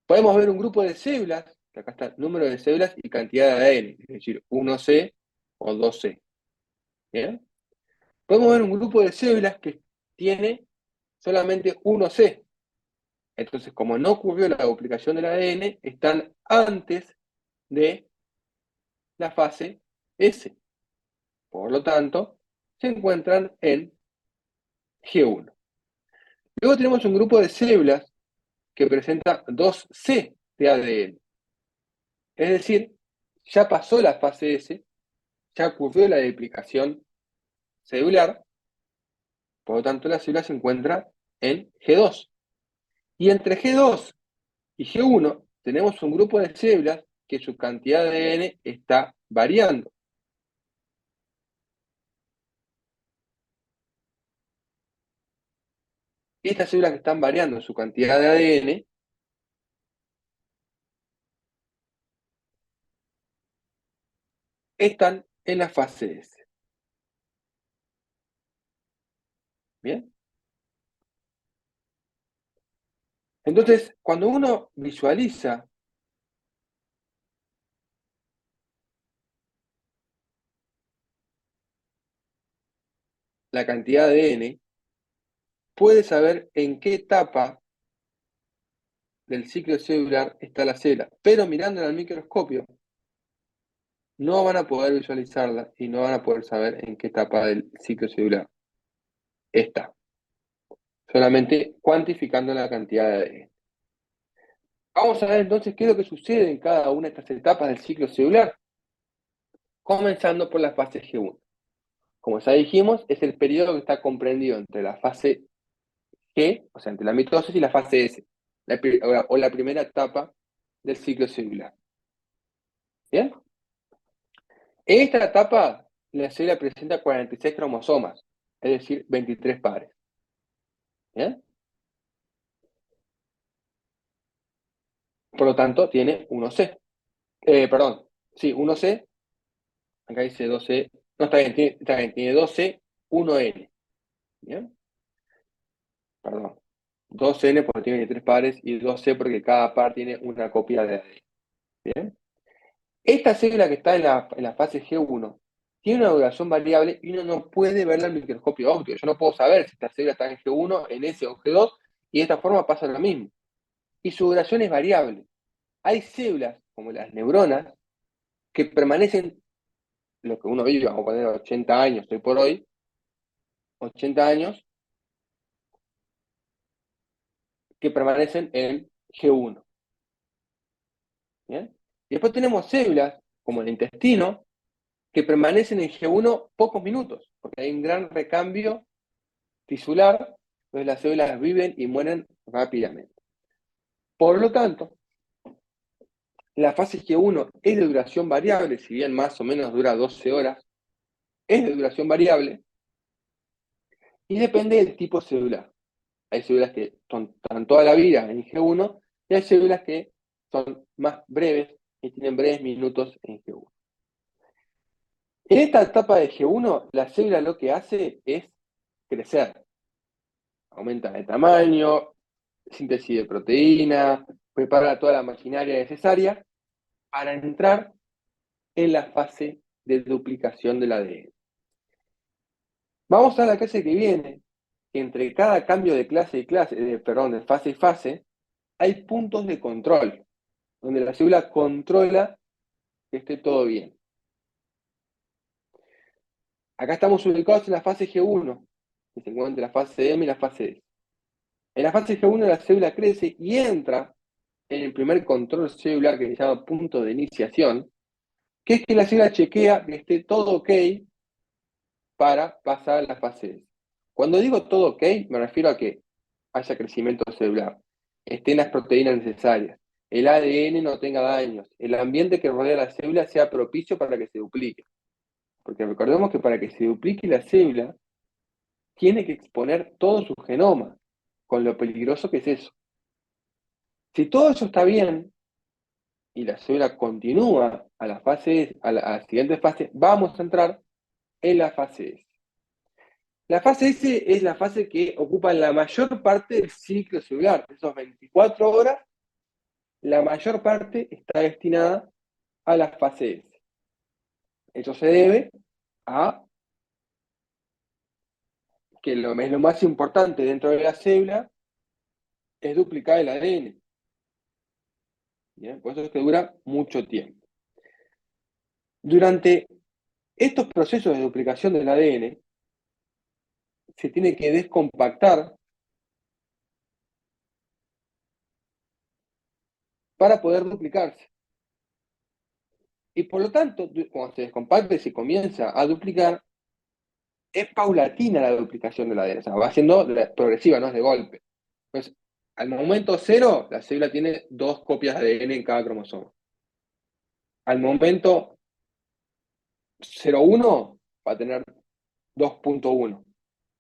Podemos ver un grupo de células, que acá está el número de células y cantidad de ADN, es decir, 1C o 2C. ¿Bien? Podemos ver un grupo de células que tiene solamente 1C. Entonces, como no ocurrió la duplicación del ADN, están antes de la fase S. Por lo tanto, se encuentran en G1. Luego tenemos un grupo de células que presenta 2C de ADN. Es decir, ya pasó la fase S, ya ocurrió la duplicación celular, por lo tanto la célula se encuentra en G2. Y entre G2 y G1 tenemos un grupo de células que su cantidad de ADN está variando. Estas células que están variando su cantidad de ADN están en la fase S. ¿Bien? Entonces, cuando uno visualiza la cantidad de ADN, puede saber en qué etapa del ciclo celular está la célula. Pero mirándola al microscopio, no van a poder visualizarla y no van a poder saber en qué etapa del ciclo celular está. Solamente cuantificando la cantidad de ADN. Vamos a ver entonces qué es lo que sucede en cada una de estas etapas del ciclo celular. Comenzando por la fase G1. Como ya dijimos, es el periodo que está comprendido entre la fase G, o sea, entre la mitosis y la fase S, o la primera etapa del ciclo celular. ¿Bien? En esta etapa, la célula presenta 46 cromosomas, es decir, 23 pares. ¿Bien? Por lo tanto, tiene 1C. Perdón, sí, 1C. Acá dice 2C. No, está bien, tiene 2C, 1N. ¿Bien? Perdón. 2N porque tiene 23 pares y 2C porque cada par tiene una copia de ADN. ¿Bien? Esta célula que está en la fase G1 tiene una duración variable y uno no puede verla al microscopio óptico. Yo no puedo saber si esta célula está en G1, en S o G2, y de esta forma pasa lo mismo. Y su duración es variable. Hay células, como las neuronas, que permanecen, lo que uno vive, vamos a poner 80 años hoy por hoy, 80 años, que permanecen en G1. ¿Bien? Y después tenemos células, como el intestino, que permanecen en G1 pocos minutos, porque hay un gran recambio tisular, entonces las células viven y mueren rápidamente. Por lo tanto, la fase G1 es de duración variable, si bien más o menos dura 12 horas, es de duración variable y depende del tipo celular. Hay células que están toda la vida en G1 y hay células que son más breves y tienen breves minutos en G1. En esta etapa de G1, la célula lo que hace es crecer. Aumenta de tamaño, síntesis de proteína, prepara toda la maquinaria necesaria para entrar en la fase de duplicación del ADN. Vamos a la clase que viene, que entre cada cambio de de fase y fase, hay puntos de control, donde la célula controla que esté todo bien. Acá estamos ubicados en la fase G1, que se encuentra la fase M y la fase S. En la fase G1 la célula crece y entra en el primer control celular que se llama punto de iniciación, que es que la célula chequea que esté todo ok para pasar a la fase S. Cuando digo todo ok, me refiero a que haya crecimiento celular, estén las proteínas necesarias, el ADN no tenga daños, el ambiente que rodea la célula sea propicio para que se duplique. Porque recordemos que para que se duplique la célula, tiene que exponer todo su genoma, con lo peligroso que es eso. Si todo eso está bien, y la célula continúa a la fase S, a la siguiente fase, vamos a entrar en la fase S. La fase S es la fase que ocupa la mayor parte del ciclo celular. De esos 24 horas, la mayor parte está destinada a la fase S. Eso se debe a que lo más importante dentro de la célula es duplicar el ADN. ¿Bien? Por eso es que dura mucho tiempo. Durante estos procesos de duplicación del ADN, se tiene que descompactar para poder duplicarse. Y por lo tanto, cuando se descompacta y se comienza a duplicar, es paulatina la duplicación del ADN, o sea, va siendo progresiva, no es de golpe. Entonces, al momento cero, la célula tiene 2 copias de ADN en cada cromosoma. Al momento 0,1 va a tener 2,1.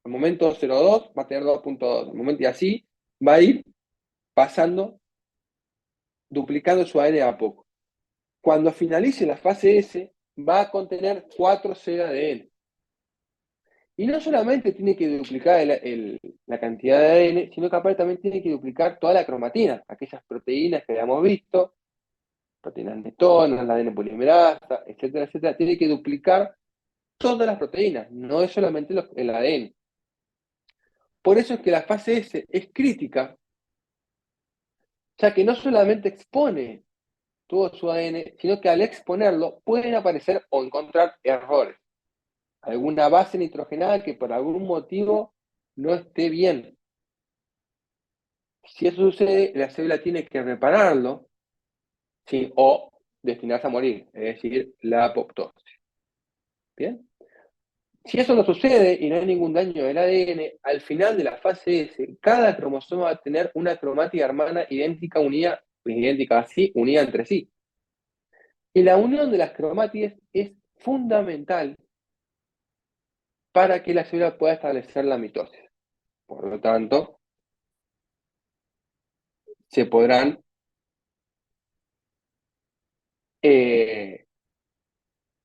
Al momento 0,2 va a tener 2,2. Al momento, y así va a ir pasando, duplicando su ADN a poco. Cuando finalice la fase S, va a contener 4 C de ADN. Y no solamente tiene que duplicar la cantidad de ADN, sino que aparte también tiene que duplicar toda la cromatina, aquellas proteínas que habíamos visto, proteínas netonas, la ADN polimerasa, etcétera, etcétera. Tiene que duplicar todas las proteínas, no es solamente el ADN. Por eso es que la fase S es crítica, ya que no solamente expone todo su ADN, sino que al exponerlo pueden aparecer o encontrar errores. Alguna base nitrogenada que por algún motivo no esté bien. Si eso sucede, la célula tiene que repararlo, ¿sí? O destinarse a morir, es decir, la apoptosis. ¿Bien? Si eso no sucede y no hay ningún daño del ADN, al final de la fase S, cada cromosoma va a tener una cromática hermana idéntica, unida entre sí. Y la unión de las cromátides es fundamental para que la célula pueda establecer la mitosis. Por lo tanto, se podrán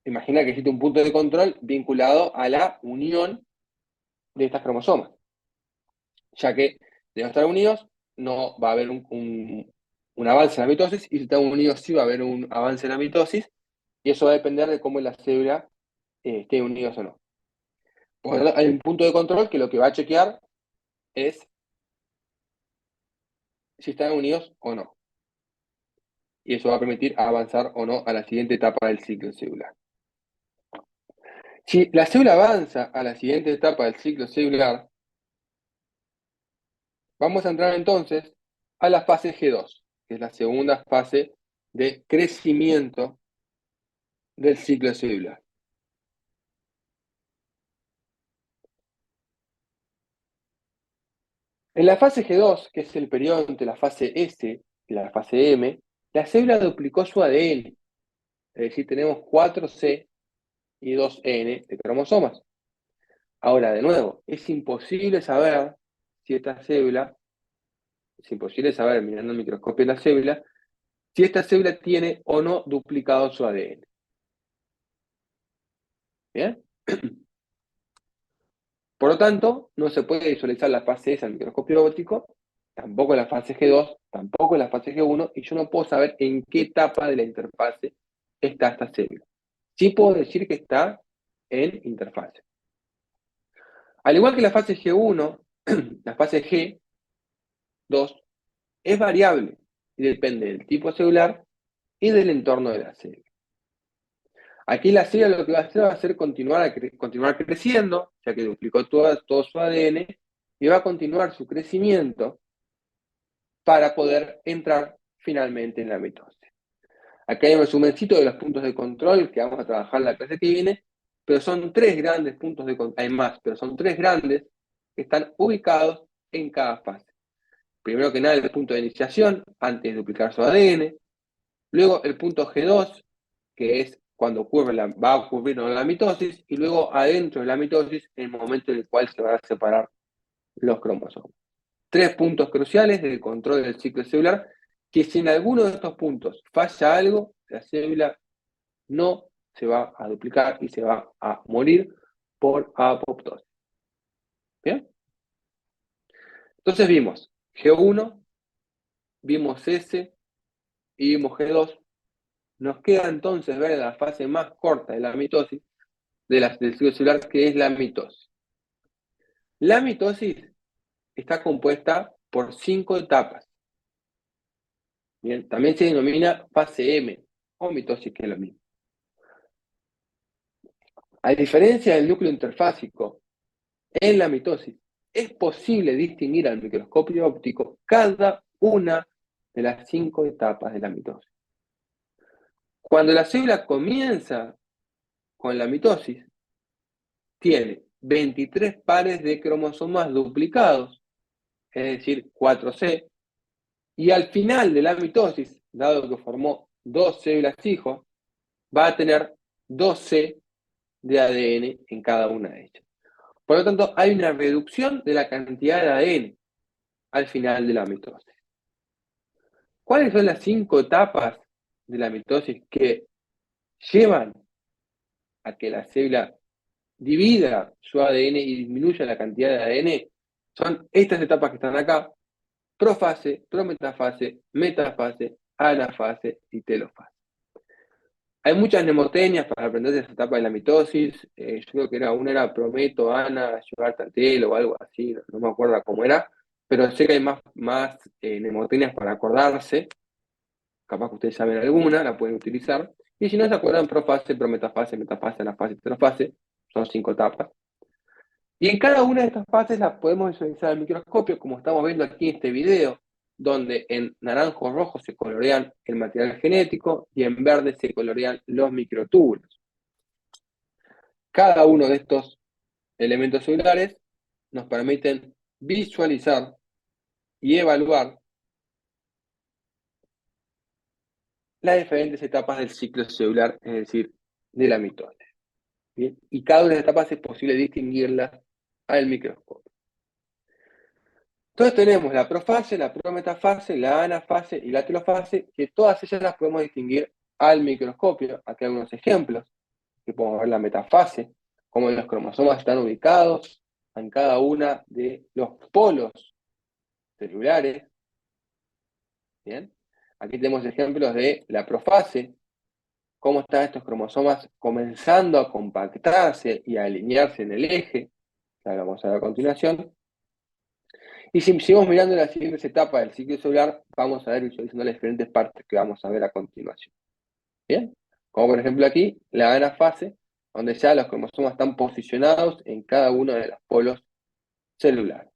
imagina que existe un punto de control vinculado a la unión de estas cromosomas, ya que de no estar unidos no va a haber un avance en la mitosis, y si están unidos sí va a haber un avance en la mitosis, y eso va a depender de cómo la célula esté unidos o no. Por lo tanto, hay un punto de control que lo que va a chequear es si están unidos o no. Y eso va a permitir avanzar o no a la siguiente etapa del ciclo celular. Si la célula avanza a la siguiente etapa del ciclo celular, vamos a entrar entonces a la fase G2, que es la segunda fase de crecimiento del ciclo celular. En la fase G2, que es el periodo entre la fase S y la fase M, la célula duplicó su ADN, es decir, tenemos 4C y 2N de cromosomas. Ahora, de nuevo, es imposible saber si esta célula, es imposible saber mirando el microscopio de la célula, si esta célula tiene o no duplicado su ADN. ¿Bien? Por lo tanto, no se puede visualizar la fase S al microscopio óptico, tampoco la fase G2, tampoco la fase G1, y yo no puedo saber en qué etapa de la interfase está esta célula. Sí puedo decir que está en interfase. Al igual que la fase G1, la fase G2 es variable y depende del tipo celular y del entorno de la célula. Aquí la célula lo que va a hacer continuar creciendo, ya que duplicó todo su ADN, y va a continuar su crecimiento para poder entrar finalmente en la mitosis. Acá hay un resumencito de los puntos de control que vamos a trabajar la clase que viene, pero son 3 grandes puntos de control, hay más, pero son 3 grandes que están ubicados en cada fase. Primero que nada el punto de iniciación, antes de duplicar su ADN, luego el punto G2, que es cuando va a ocurrir la mitosis, y luego adentro de la mitosis, el momento en el cual se van a separar los cromosomas. 3 puntos cruciales del control del ciclo celular, que si en alguno de estos puntos falla algo, la célula no se va a duplicar y se va a morir por apoptosis. ¿Bien? Entonces vimos G1, vimos S y vimos G2. Nos queda entonces ver la fase más corta de la mitosis, del ciclo celular, que es la mitosis. La mitosis está compuesta por 5 etapas. Bien, también se denomina fase M o mitosis, que es lo mismo. A diferencia del núcleo interfásico, en la mitosis es posible distinguir al microscopio óptico cada una de las 5 etapas de la mitosis. Cuando la célula comienza con la mitosis, tiene 23 pares de cromosomas duplicados, es decir, 4C, y al final de la mitosis, dado que formó 2 células hijos, va a tener 2C de ADN en cada una de ellas. Por lo tanto, hay una reducción de la cantidad de ADN al final de la mitosis. ¿Cuáles son las 5 etapas de la mitosis que llevan a que la célula divida su ADN y disminuya la cantidad de ADN? Son estas etapas que están acá: profase, prometafase, metafase, anafase y telofase. Hay muchas mnemotecnias para aprender de esa etapa de la mitosis. Yo creo que una era prometo, ana, llevar tantel o algo así, no me acuerdo cómo era, pero sé que hay más mnemotecnias para acordarse. Capaz que ustedes saben alguna, la pueden utilizar. Y si no se acuerdan, profase, prometafase, metafase, anafase, telofase, son 5 etapas. Y en cada una de estas fases las podemos visualizar al microscopio, como estamos viendo aquí en este video, donde en naranjo o rojo se colorean el material genético y en verde se colorean los microtúbulos. Cada uno de estos elementos celulares nos permiten visualizar y evaluar las diferentes etapas del ciclo celular, es decir, de la mitosis. ¿Bien? Y cada una de las etapas es posible distinguirlas al microscopio. Entonces tenemos la profase, la prometafase, la anafase y la telofase, que todas ellas las podemos distinguir al microscopio. Aquí hay algunos ejemplos, que podemos ver la metafase, cómo los cromosomas están ubicados en cada una de los polos celulares. ¿Bien? Aquí tenemos ejemplos de la profase, cómo están estos cromosomas comenzando a compactarse y a alinearse en el eje, que ahora vamos a ver a continuación. Y si seguimos mirando las siguientes etapas del ciclo celular, vamos a ver visualizando las diferentes partes que vamos a ver a continuación. ¿Bien? Como por ejemplo aquí, la anafase, donde ya los cromosomas están posicionados en cada uno de los polos celulares.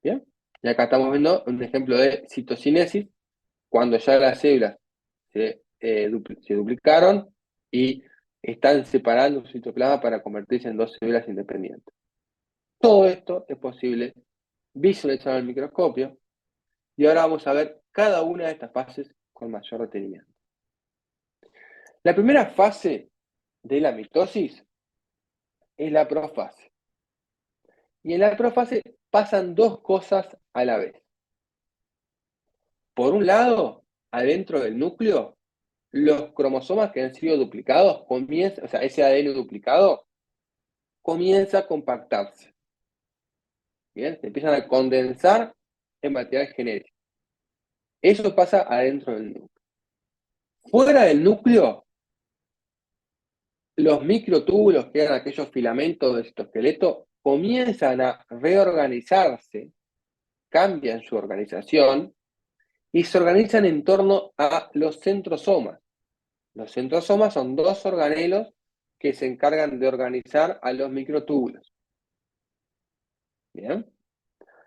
¿Bien? Y acá estamos viendo un ejemplo de citocinesis, cuando ya las células se duplicaron y están separando su citoplasma para convertirse en 2 células independientes. Todo esto es posible visualizar al microscopio, y ahora vamos a ver cada una de estas fases con mayor detenimiento. La primera fase de la mitosis es la profase. Y en la profase pasan 2 cosas a la vez. Por un lado, adentro del núcleo, los cromosomas que han sido duplicados comienzan, o sea, ese ADN duplicado comienza a compactarse. ¿Bien? Se empiezan a condensar en material genético. Eso pasa adentro del núcleo. Fuera del núcleo, los microtúbulos, que eran aquellos filamentos del citoesqueleto, comienzan a reorganizarse, cambian su organización y se organizan en torno a los centrosomas. Los centrosomas son 2 organelos que se encargan de organizar a los microtúbulos. ¿Bien?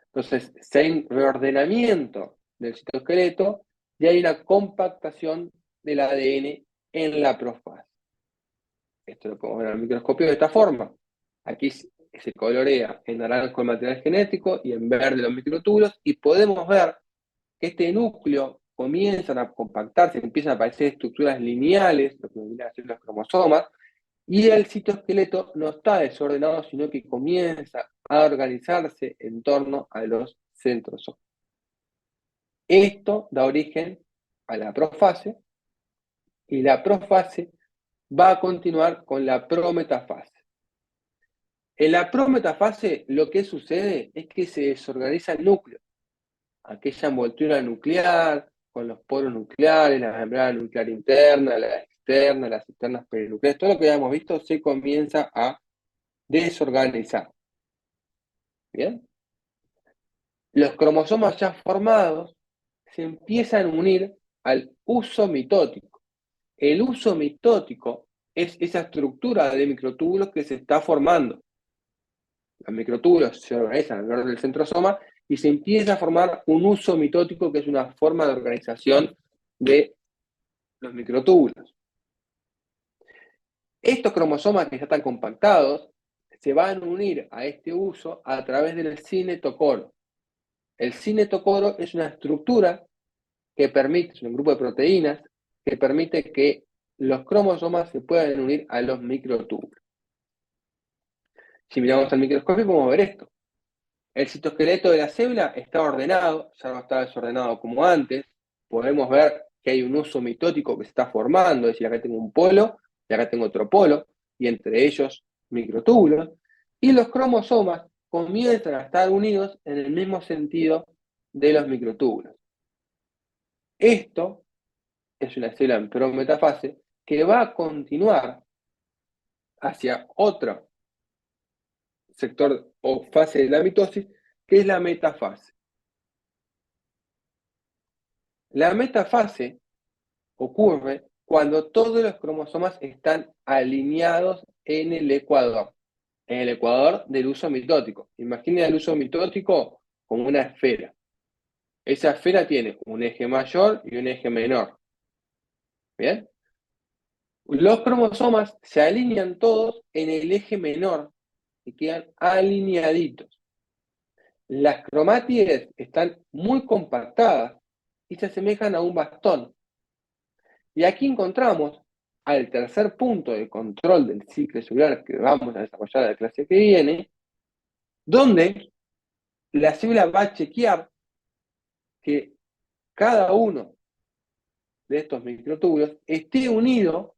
Entonces, se hay un reordenamiento del citoesqueleto y hay una compactación del ADN en la profase. Esto lo podemos ver al microscopio de esta forma. Aquí se colorea en naranjo el material genético y en verde los microtúbulos, y podemos ver que este núcleo comienzan a compactarse, empiezan a aparecer estructuras lineales, lo que vienen a ser los cromosomas, y el citoesqueleto no está desordenado, sino que comienza a organizarse en torno a los centrosomas. Esto da origen a la profase, y la profase va a continuar con la prometafase. En la prometafase lo que sucede es que se desorganiza el núcleo, aquella envoltura nuclear, con los poros nucleares, la membrana nuclear interna, la externa, las externas perinucleares, todo lo que habíamos visto se comienza a desorganizar. ¿Bien? Los cromosomas ya formados se empiezan a unir al uso mitótico. El uso mitótico es esa estructura de microtúbulos que se está formando. Los microtúbulos se organizan alrededor del centrosoma y se empieza a formar un uso mitótico, que es una forma de organización de los microtúbulos. Estos cromosomas que ya están compactados se van a unir a este uso a través del cinetocoro. El cinetocoro es una estructura que permite, es un grupo de proteínas que permite que los cromosomas se puedan unir a los microtúbulos. Si miramos al microscopio podemos ver esto. El citoesqueleto de la célula está ordenado, ya no está desordenado como antes. Podemos ver que hay un uso mitótico que se está formando, es decir, acá tengo un polo y acá tengo otro polo, y entre ellos microtúbulos. Y los cromosomas comienzan a estar unidos en el mismo sentido de los microtúbulos. Esto es una célula en prometafase que va a continuar hacia otro sector o fase de la mitosis, que es la metafase. La metafase ocurre cuando todos los cromosomas están alineados en el ecuador del uso mitótico. Imaginen el uso mitótico como una esfera. Esa esfera tiene un eje mayor y un eje menor. ¿Bien? Los cromosomas se alinean todos en el eje menor y quedan alineaditos. Las cromátides están muy compactadas y se asemejan a un bastón. Y aquí encontramos al tercer punto de control del ciclo celular que vamos a desarrollar en la clase que viene, donde la célula va a chequear que cada uno de estos microtúbulos esté unido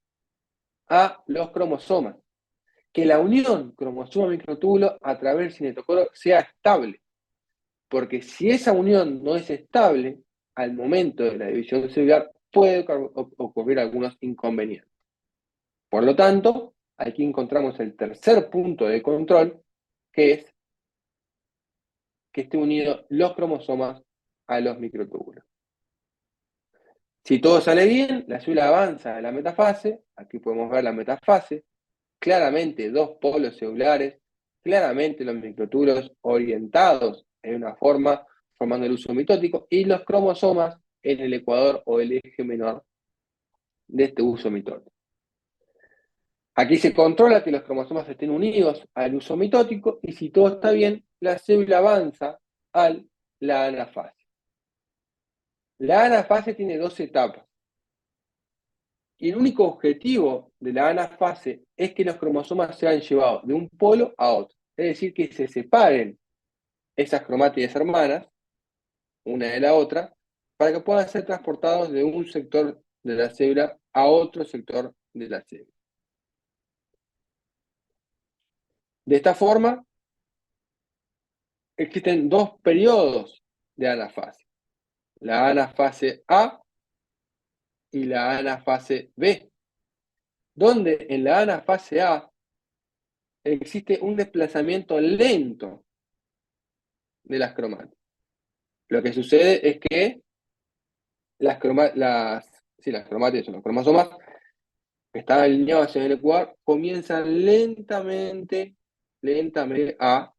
a los cromosomas, que la unión cromosoma-microtúbulo a través del cinetocoro sea estable, porque si esa unión no es estable, al momento de la división celular puede ocurrir algunos inconvenientes. Por lo tanto, aquí encontramos el tercer punto de control, que es que estén unidos los cromosomas a los microtúbulos. Si todo sale bien, la célula avanza a la metafase. Aquí podemos ver la metafase, claramente dos polos celulares, claramente los microtúbulos orientados en una forma, formando el uso mitótico, y los cromosomas en el ecuador o el eje menor de este uso mitótico. Aquí se controla que los cromosomas estén unidos al uso mitótico, y si todo está bien, la célula avanza a la anafase. La anafase tiene dos etapas. Y el único objetivo de la anafase es que los cromosomas sean llevados de un polo a otro. Es decir, que se separen esas cromátides hermanas, una de la otra, para que puedan ser transportados de un sector de la célula a otro sector de la célula. De esta forma, existen dos periodos de anafase. La anafase A y la anafase B, donde en la anafase A existe un desplazamiento lento de las cromátides. Lo que sucede es que las cromátides o los cromosomas que están alineados en el ecuador comienzan lentamente a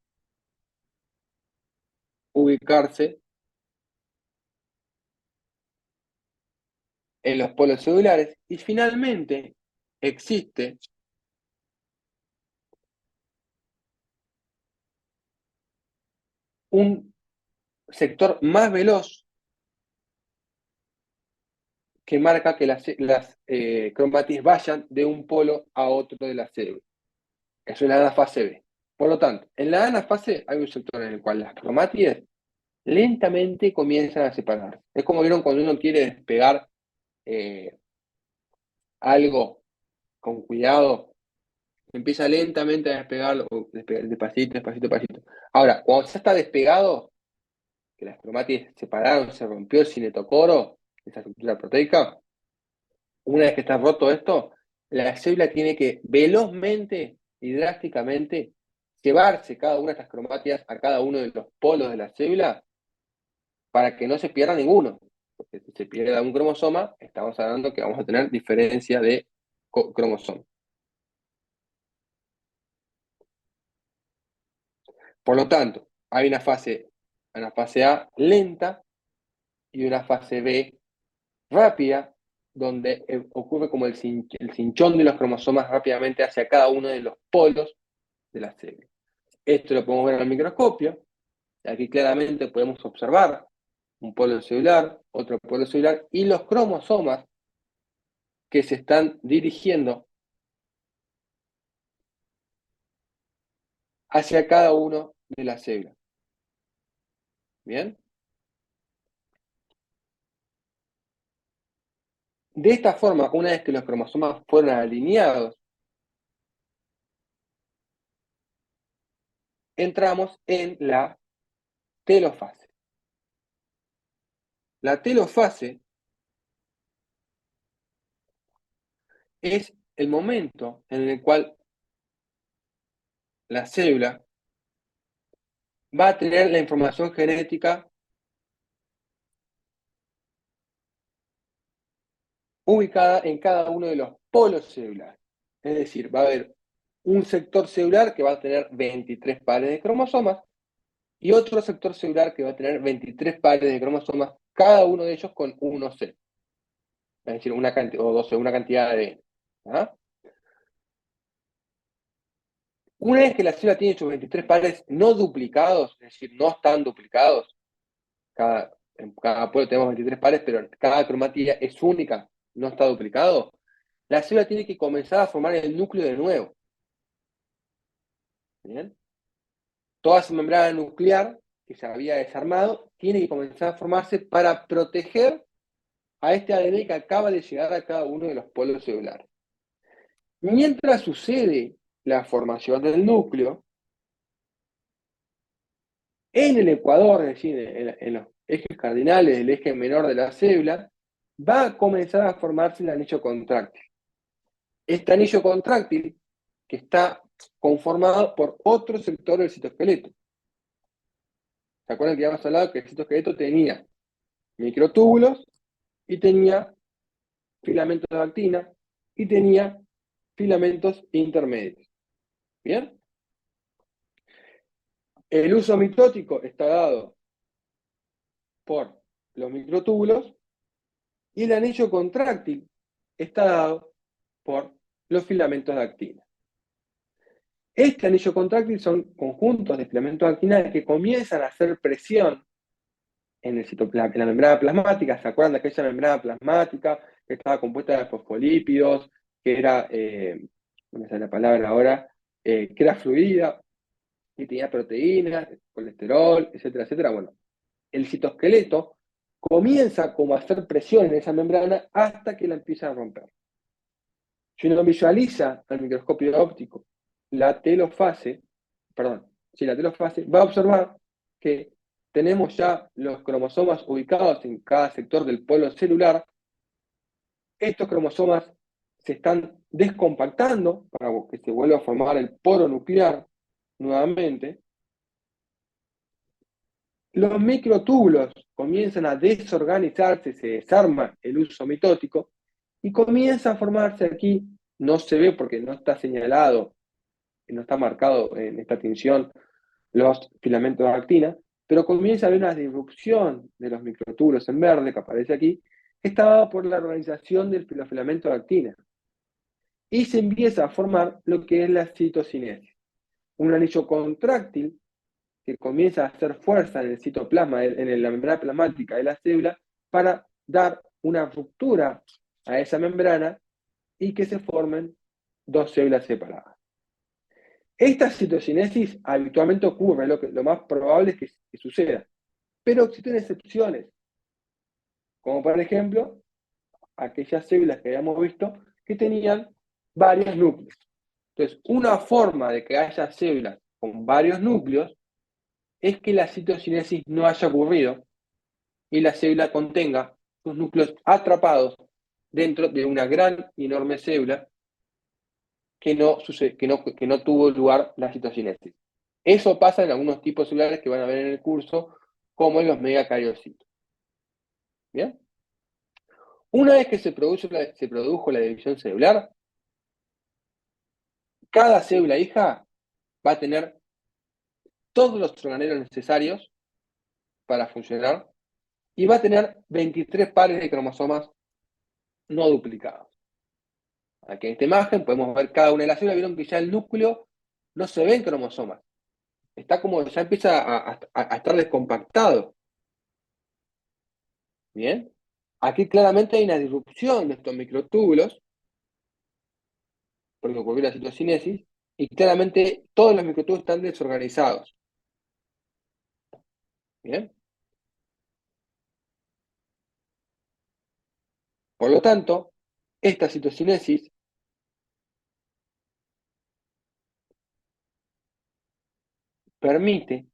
ubicarse en los polos celulares, y finalmente existe un sector más veloz que marca que las cromátides vayan de un polo a otro de la célula. Eso es la anafase B. Por lo tanto, en la anafase hay un sector en el cual las cromátides lentamente comienzan a separarse. Es como vieron cuando uno quiere despegar algo con cuidado, empieza lentamente a despegarlo, despacito, despacito, despacito. Ahora, cuando ya está despegado, que las cromátides se separaron, se rompió el cinetocoro, esa estructura proteica, una vez que está roto esto, la célula tiene que velozmente y drásticamente llevarse cada una de estas cromátidas a cada uno de los polos de la célula para que no se pierda ninguno. Porque si se pierde un cromosoma, estamos hablando que vamos a tener diferencia de cromosoma. Por lo tanto, hay una fase A lenta y una fase B rápida, donde ocurre como el cinchón de los cromosomas rápidamente hacia cada uno de los polos de la célula. Esto lo podemos ver al microscopio. Aquí claramente podemos observar un polo celular, otro polo celular, y los cromosomas que se están dirigiendo hacia cada uno de las células. ¿Bien? De esta forma, una vez que los cromosomas fueron alineados, entramos en la telofase. La telofase es el momento en el cual la célula va a tener la información genética ubicada en cada uno de los polos celulares. Es decir, va a haber un sector celular que va a tener 23 pares de cromosomas y otro sector celular que va a tener 23 pares de cromosomas, cada uno de ellos con 1C. Es decir, una cantidad, o 12, una cantidad de... ¿ah? Una vez que la célula tiene sus 23 pares no duplicados, es decir, no están duplicados, en cada polo tenemos 23 pares, pero cada cromatida es única, no está duplicado, la célula tiene que comenzar a formar el núcleo de nuevo. ¿Bien? Toda esa membrana nuclear que se había desarmado tiene que comenzar a formarse para proteger a este ADN que acaba de llegar a cada uno de los polos celulares. Mientras sucede la formación del núcleo, en el ecuador, es decir, en los ejes cardinales del eje menor de la célula, va a comenzar a formarse el anillo contráctil. Este anillo contráctil, que está conformado por otro sector del citoesqueleto. ¿Se acuerdan que ya hemos hablado que el citoesqueleto tenía microtúbulos y tenía filamentos de actina y tenía filamentos intermedios? ¿Bien? El uso mitótico está dado por los microtúbulos y el anillo contráctil está dado por los filamentos de actina. Este anillo contráctil son conjuntos de filamentos de actina que comienzan a hacer presión en la membrana plasmática. ¿Se acuerdan de aquella membrana plasmática que estaba compuesta de fosfolípidos, que era, no me sale la palabra ahora, que era fluida, y tenía proteínas, colesterol, etcétera, etcétera? Bueno, el citoesqueleto comienza como a hacer presión en esa membrana hasta que la empieza a romper. Si uno visualiza al microscopio óptico la telofase, va a observar que tenemos ya los cromosomas ubicados en cada sector del polo celular. Estos cromosomas se están descompactando para que se vuelva a formar el poro nuclear nuevamente. Los microtúbulos comienzan a desorganizarse, se desarma el uso mitótico y comienza a formarse aquí, no se ve porque no está señalado, no está marcado en esta tinción los filamentos de actina, pero comienza a haber una disrupción de los microtúbulos en verde que aparece aquí está dada por la organización del filamento de actina. Y se empieza a formar lo que es la citocinesis. Un anillo contráctil que comienza a hacer fuerza en el citoplasma, en la membrana plasmática de la célula, para dar una ruptura a esa membrana y que se formen dos células separadas. Esta citocinesis habitualmente ocurre, lo más probable es que suceda, pero existen excepciones, como por ejemplo aquellas células que habíamos visto que tenían varios núcleos. Entonces, una forma de que haya células con varios núcleos es que la citocinesis no haya ocurrido y la célula contenga sus núcleos atrapados dentro de una gran y enorme célula que no tuvo lugar la citocinesis. Eso pasa en algunos tipos celulares que van a ver en el curso, como en los megacariocitos. ¿Bien? Una vez que se produjo la división celular, cada célula hija va a tener todos los organelos necesarios para funcionar y va a tener 23 pares de cromosomas no duplicados. Aquí en esta imagen podemos ver cada una de las células. Vieron que ya el núcleo no se ve en cromosomas. Está como, ya empieza a estar descompactado. ¿Bien? Aquí claramente hay una disrupción de estos microtúbulos, porque ocurrió la citocinesis, y claramente todos los microtúbulos están desorganizados. ¿Bien? Por lo tanto, esta citocinesis permite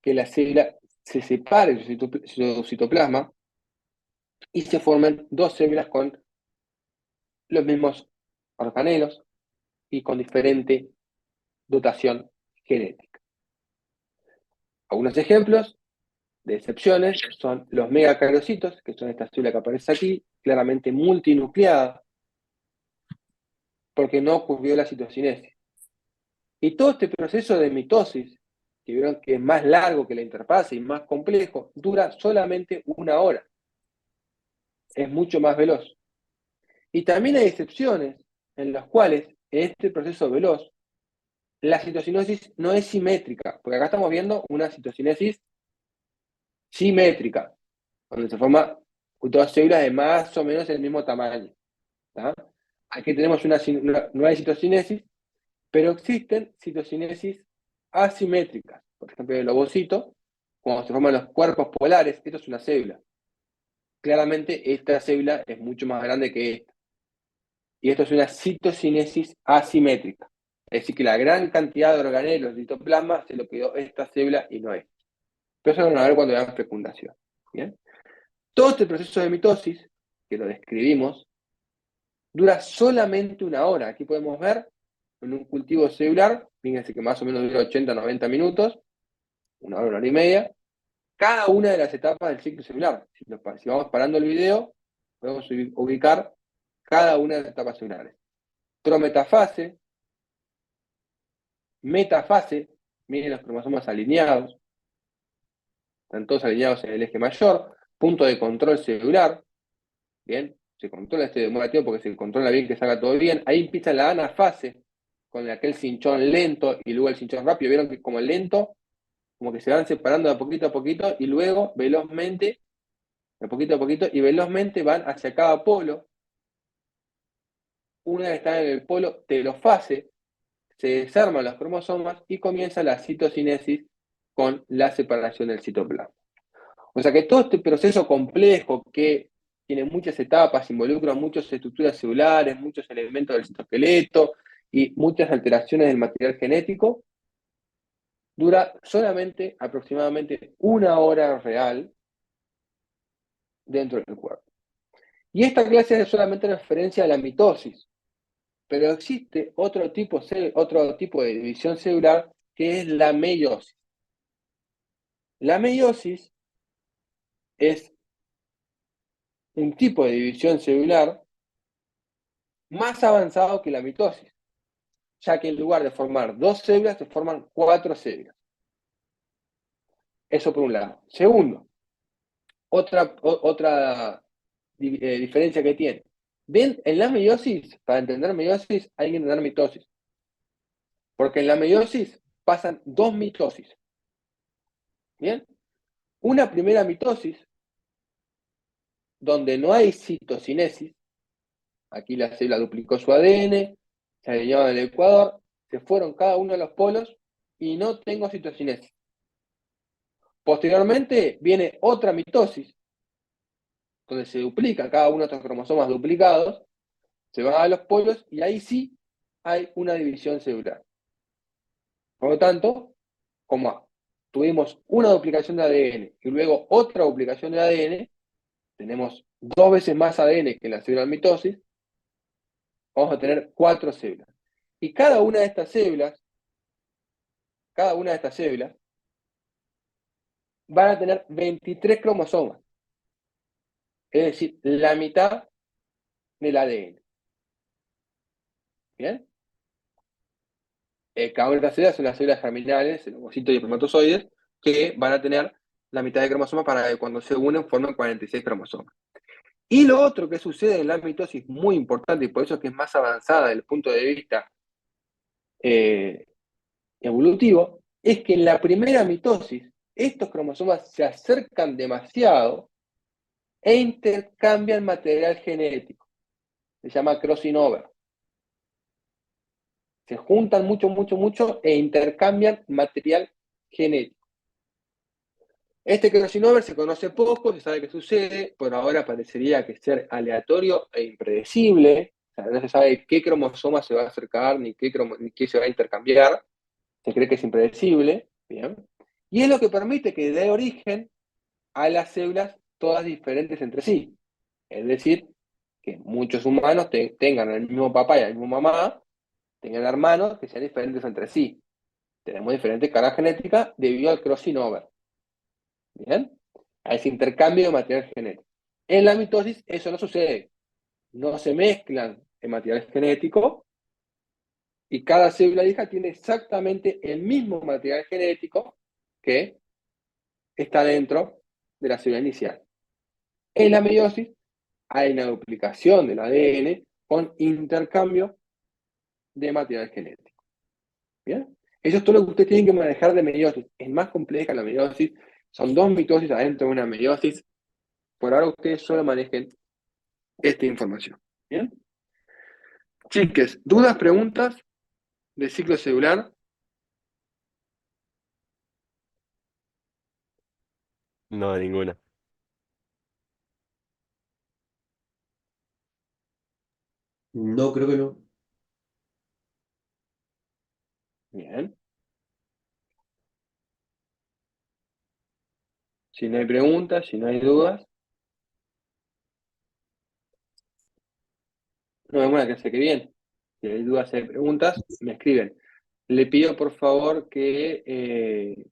que la célula se separe de su citoplasma y se formen dos células con los mismos organelos y con diferente dotación genética. Algunos ejemplos de excepciones son los megacariocitos, que son esta célula que aparece aquí, claramente multinucleada, porque no ocurrió la citocinesis. Y todo este proceso de mitosis, que vieron que es más largo que la interfase y más complejo, dura solamente 1 hora. Es mucho más veloz. Y también hay excepciones en las cuales en este proceso veloz la citocinesis no es simétrica, porque acá estamos viendo una citocinesis simétrica, donde se forman dos células de más o menos el mismo tamaño. ¿Tá? Aquí tenemos no hay citocinesis, pero existen citocinesis asimétricas. Por ejemplo, el ovocito, cuando se forman los cuerpos polares, esto es una célula. Claramente esta célula es mucho más grande que esta. Y esto es una citocinesis asimétrica. Es decir, que la gran cantidad de organelos de citoplasma se lo quedó esta célula y no esta. Pero eso lo van a ver cuando vean fecundación. ¿Bien? Todo este proceso de mitosis, que lo describimos, dura solamente 1 hora. Aquí podemos ver en un cultivo celular, fíjense que más o menos dura 80-90 minutos, 1 hora y media, cada una de las etapas del ciclo celular. Si vamos parando el video, podemos ubicar cada una de las etapas celulares. Prometafase, metafase, miren los cromosomas alineados, están todos alineados en el eje mayor, punto de control celular, bien, se controla este demorativo porque se controla bien que salga todo bien, ahí empieza la anafase, con aquel cinchón lento y luego el cinchón rápido, vieron que como lento, como que se van separando de a poquito y luego velozmente, de poquito a poquito, y velozmente van hacia cada polo. Una vez que están en el polo telofase, se desarman los cromosomas y comienza la citocinesis con la separación del citoplasma. O sea que todo este proceso complejo que tiene muchas etapas, involucra muchas estructuras celulares, muchos elementos del citoesqueleto y muchas alteraciones del material genético, dura solamente aproximadamente 1 hora real dentro del cuerpo. Y esta clase es solamente referencia a la mitosis, pero existe otro tipo de división celular que es la meiosis. La meiosis es un tipo de división celular más avanzado que la mitosis, ya que en lugar de formar 2 células, se forman 4 células. Eso por un lado. Segundo, otra diferencia que tiene. Bien, en la meiosis, para entender meiosis, hay que entender mitosis. Porque en la meiosis pasan dos mitosis. Bien, una primera mitosis, donde no hay citocinesis. Aquí la célula duplicó su ADN, se alinearon en el ecuador, se fueron cada uno de los polos y no tengo citocinesis. Posteriormente viene otra mitosis, donde se duplica cada uno de estos cromosomas duplicados, se van a los polos y ahí sí hay una división celular. Por lo tanto, como tuvimos una duplicación de ADN y luego otra duplicación de ADN, tenemos 2 veces más ADN que en la célula en mitosis, vamos a tener 4 células. Y cada una de estas células van a tener 23 cromosomas. Es decir, la mitad del ADN. ¿Bien? Cada una de estas células son las células germinales, el ovocitos y espermatozoides, que van a tener la mitad de cromosomas para que cuando se unen formen 46 cromosomas. Y lo otro que sucede en la mitosis, muy importante, y por eso es que es más avanzada desde el punto de vista evolutivo, es que en la primera mitosis estos cromosomas se acercan demasiado e intercambian material genético. Se llama crossing over. Se juntan mucho e intercambian material genético. Este crossing over se conoce poco, se sabe qué sucede, por ahora parecería que ser aleatorio e impredecible. O sea, no se sabe qué cromosoma se va a acercar ni qué se va a intercambiar. Se cree que es impredecible. ¿Bien? Y es lo que permite que dé origen a las células todas diferentes entre sí. Es decir, que muchos humanos tengan el mismo papá y la misma mamá, tengan hermanos que sean diferentes entre sí. Tenemos diferentes cargas genéticas debido al crossing over. ¿Bien? A ese intercambio de material genético. En la mitosis eso no sucede. No se mezclan el material genético y cada célula hija tiene exactamente el mismo material genético que está dentro de la célula inicial. En la meiosis hay una duplicación del ADN con intercambio de material genético. ¿Bien? Eso es todo lo que ustedes tienen que manejar de meiosis. Es más compleja la meiosis. Son 2 mitosis adentro de una meiosis. Por ahora ustedes solo manejen esta información. ¿Bien? Chiques, ¿dudas, preguntas de ciclo celular? No, ninguna. No, creo que no. Bien. Si no hay preguntas, si no hay dudas, nos vemos la clase que viene. Si hay dudas, si hay preguntas, me escriben. Le pido por favor que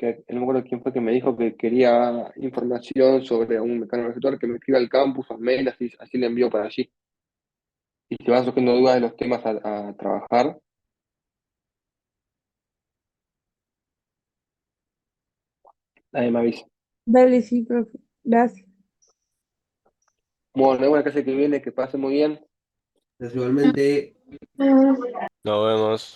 no me acuerdo quién fue que me dijo que quería información sobre un mecanoreceptor, que me escriba al campus, al mail, así le envío para allí. Y si van surgiendo dudas de los temas a trabajar, nadie me avisa. Dale, sí, profe. Gracias. Bueno, nos vemos la clase que viene, que pase muy bien. Igualmente. Nos vemos.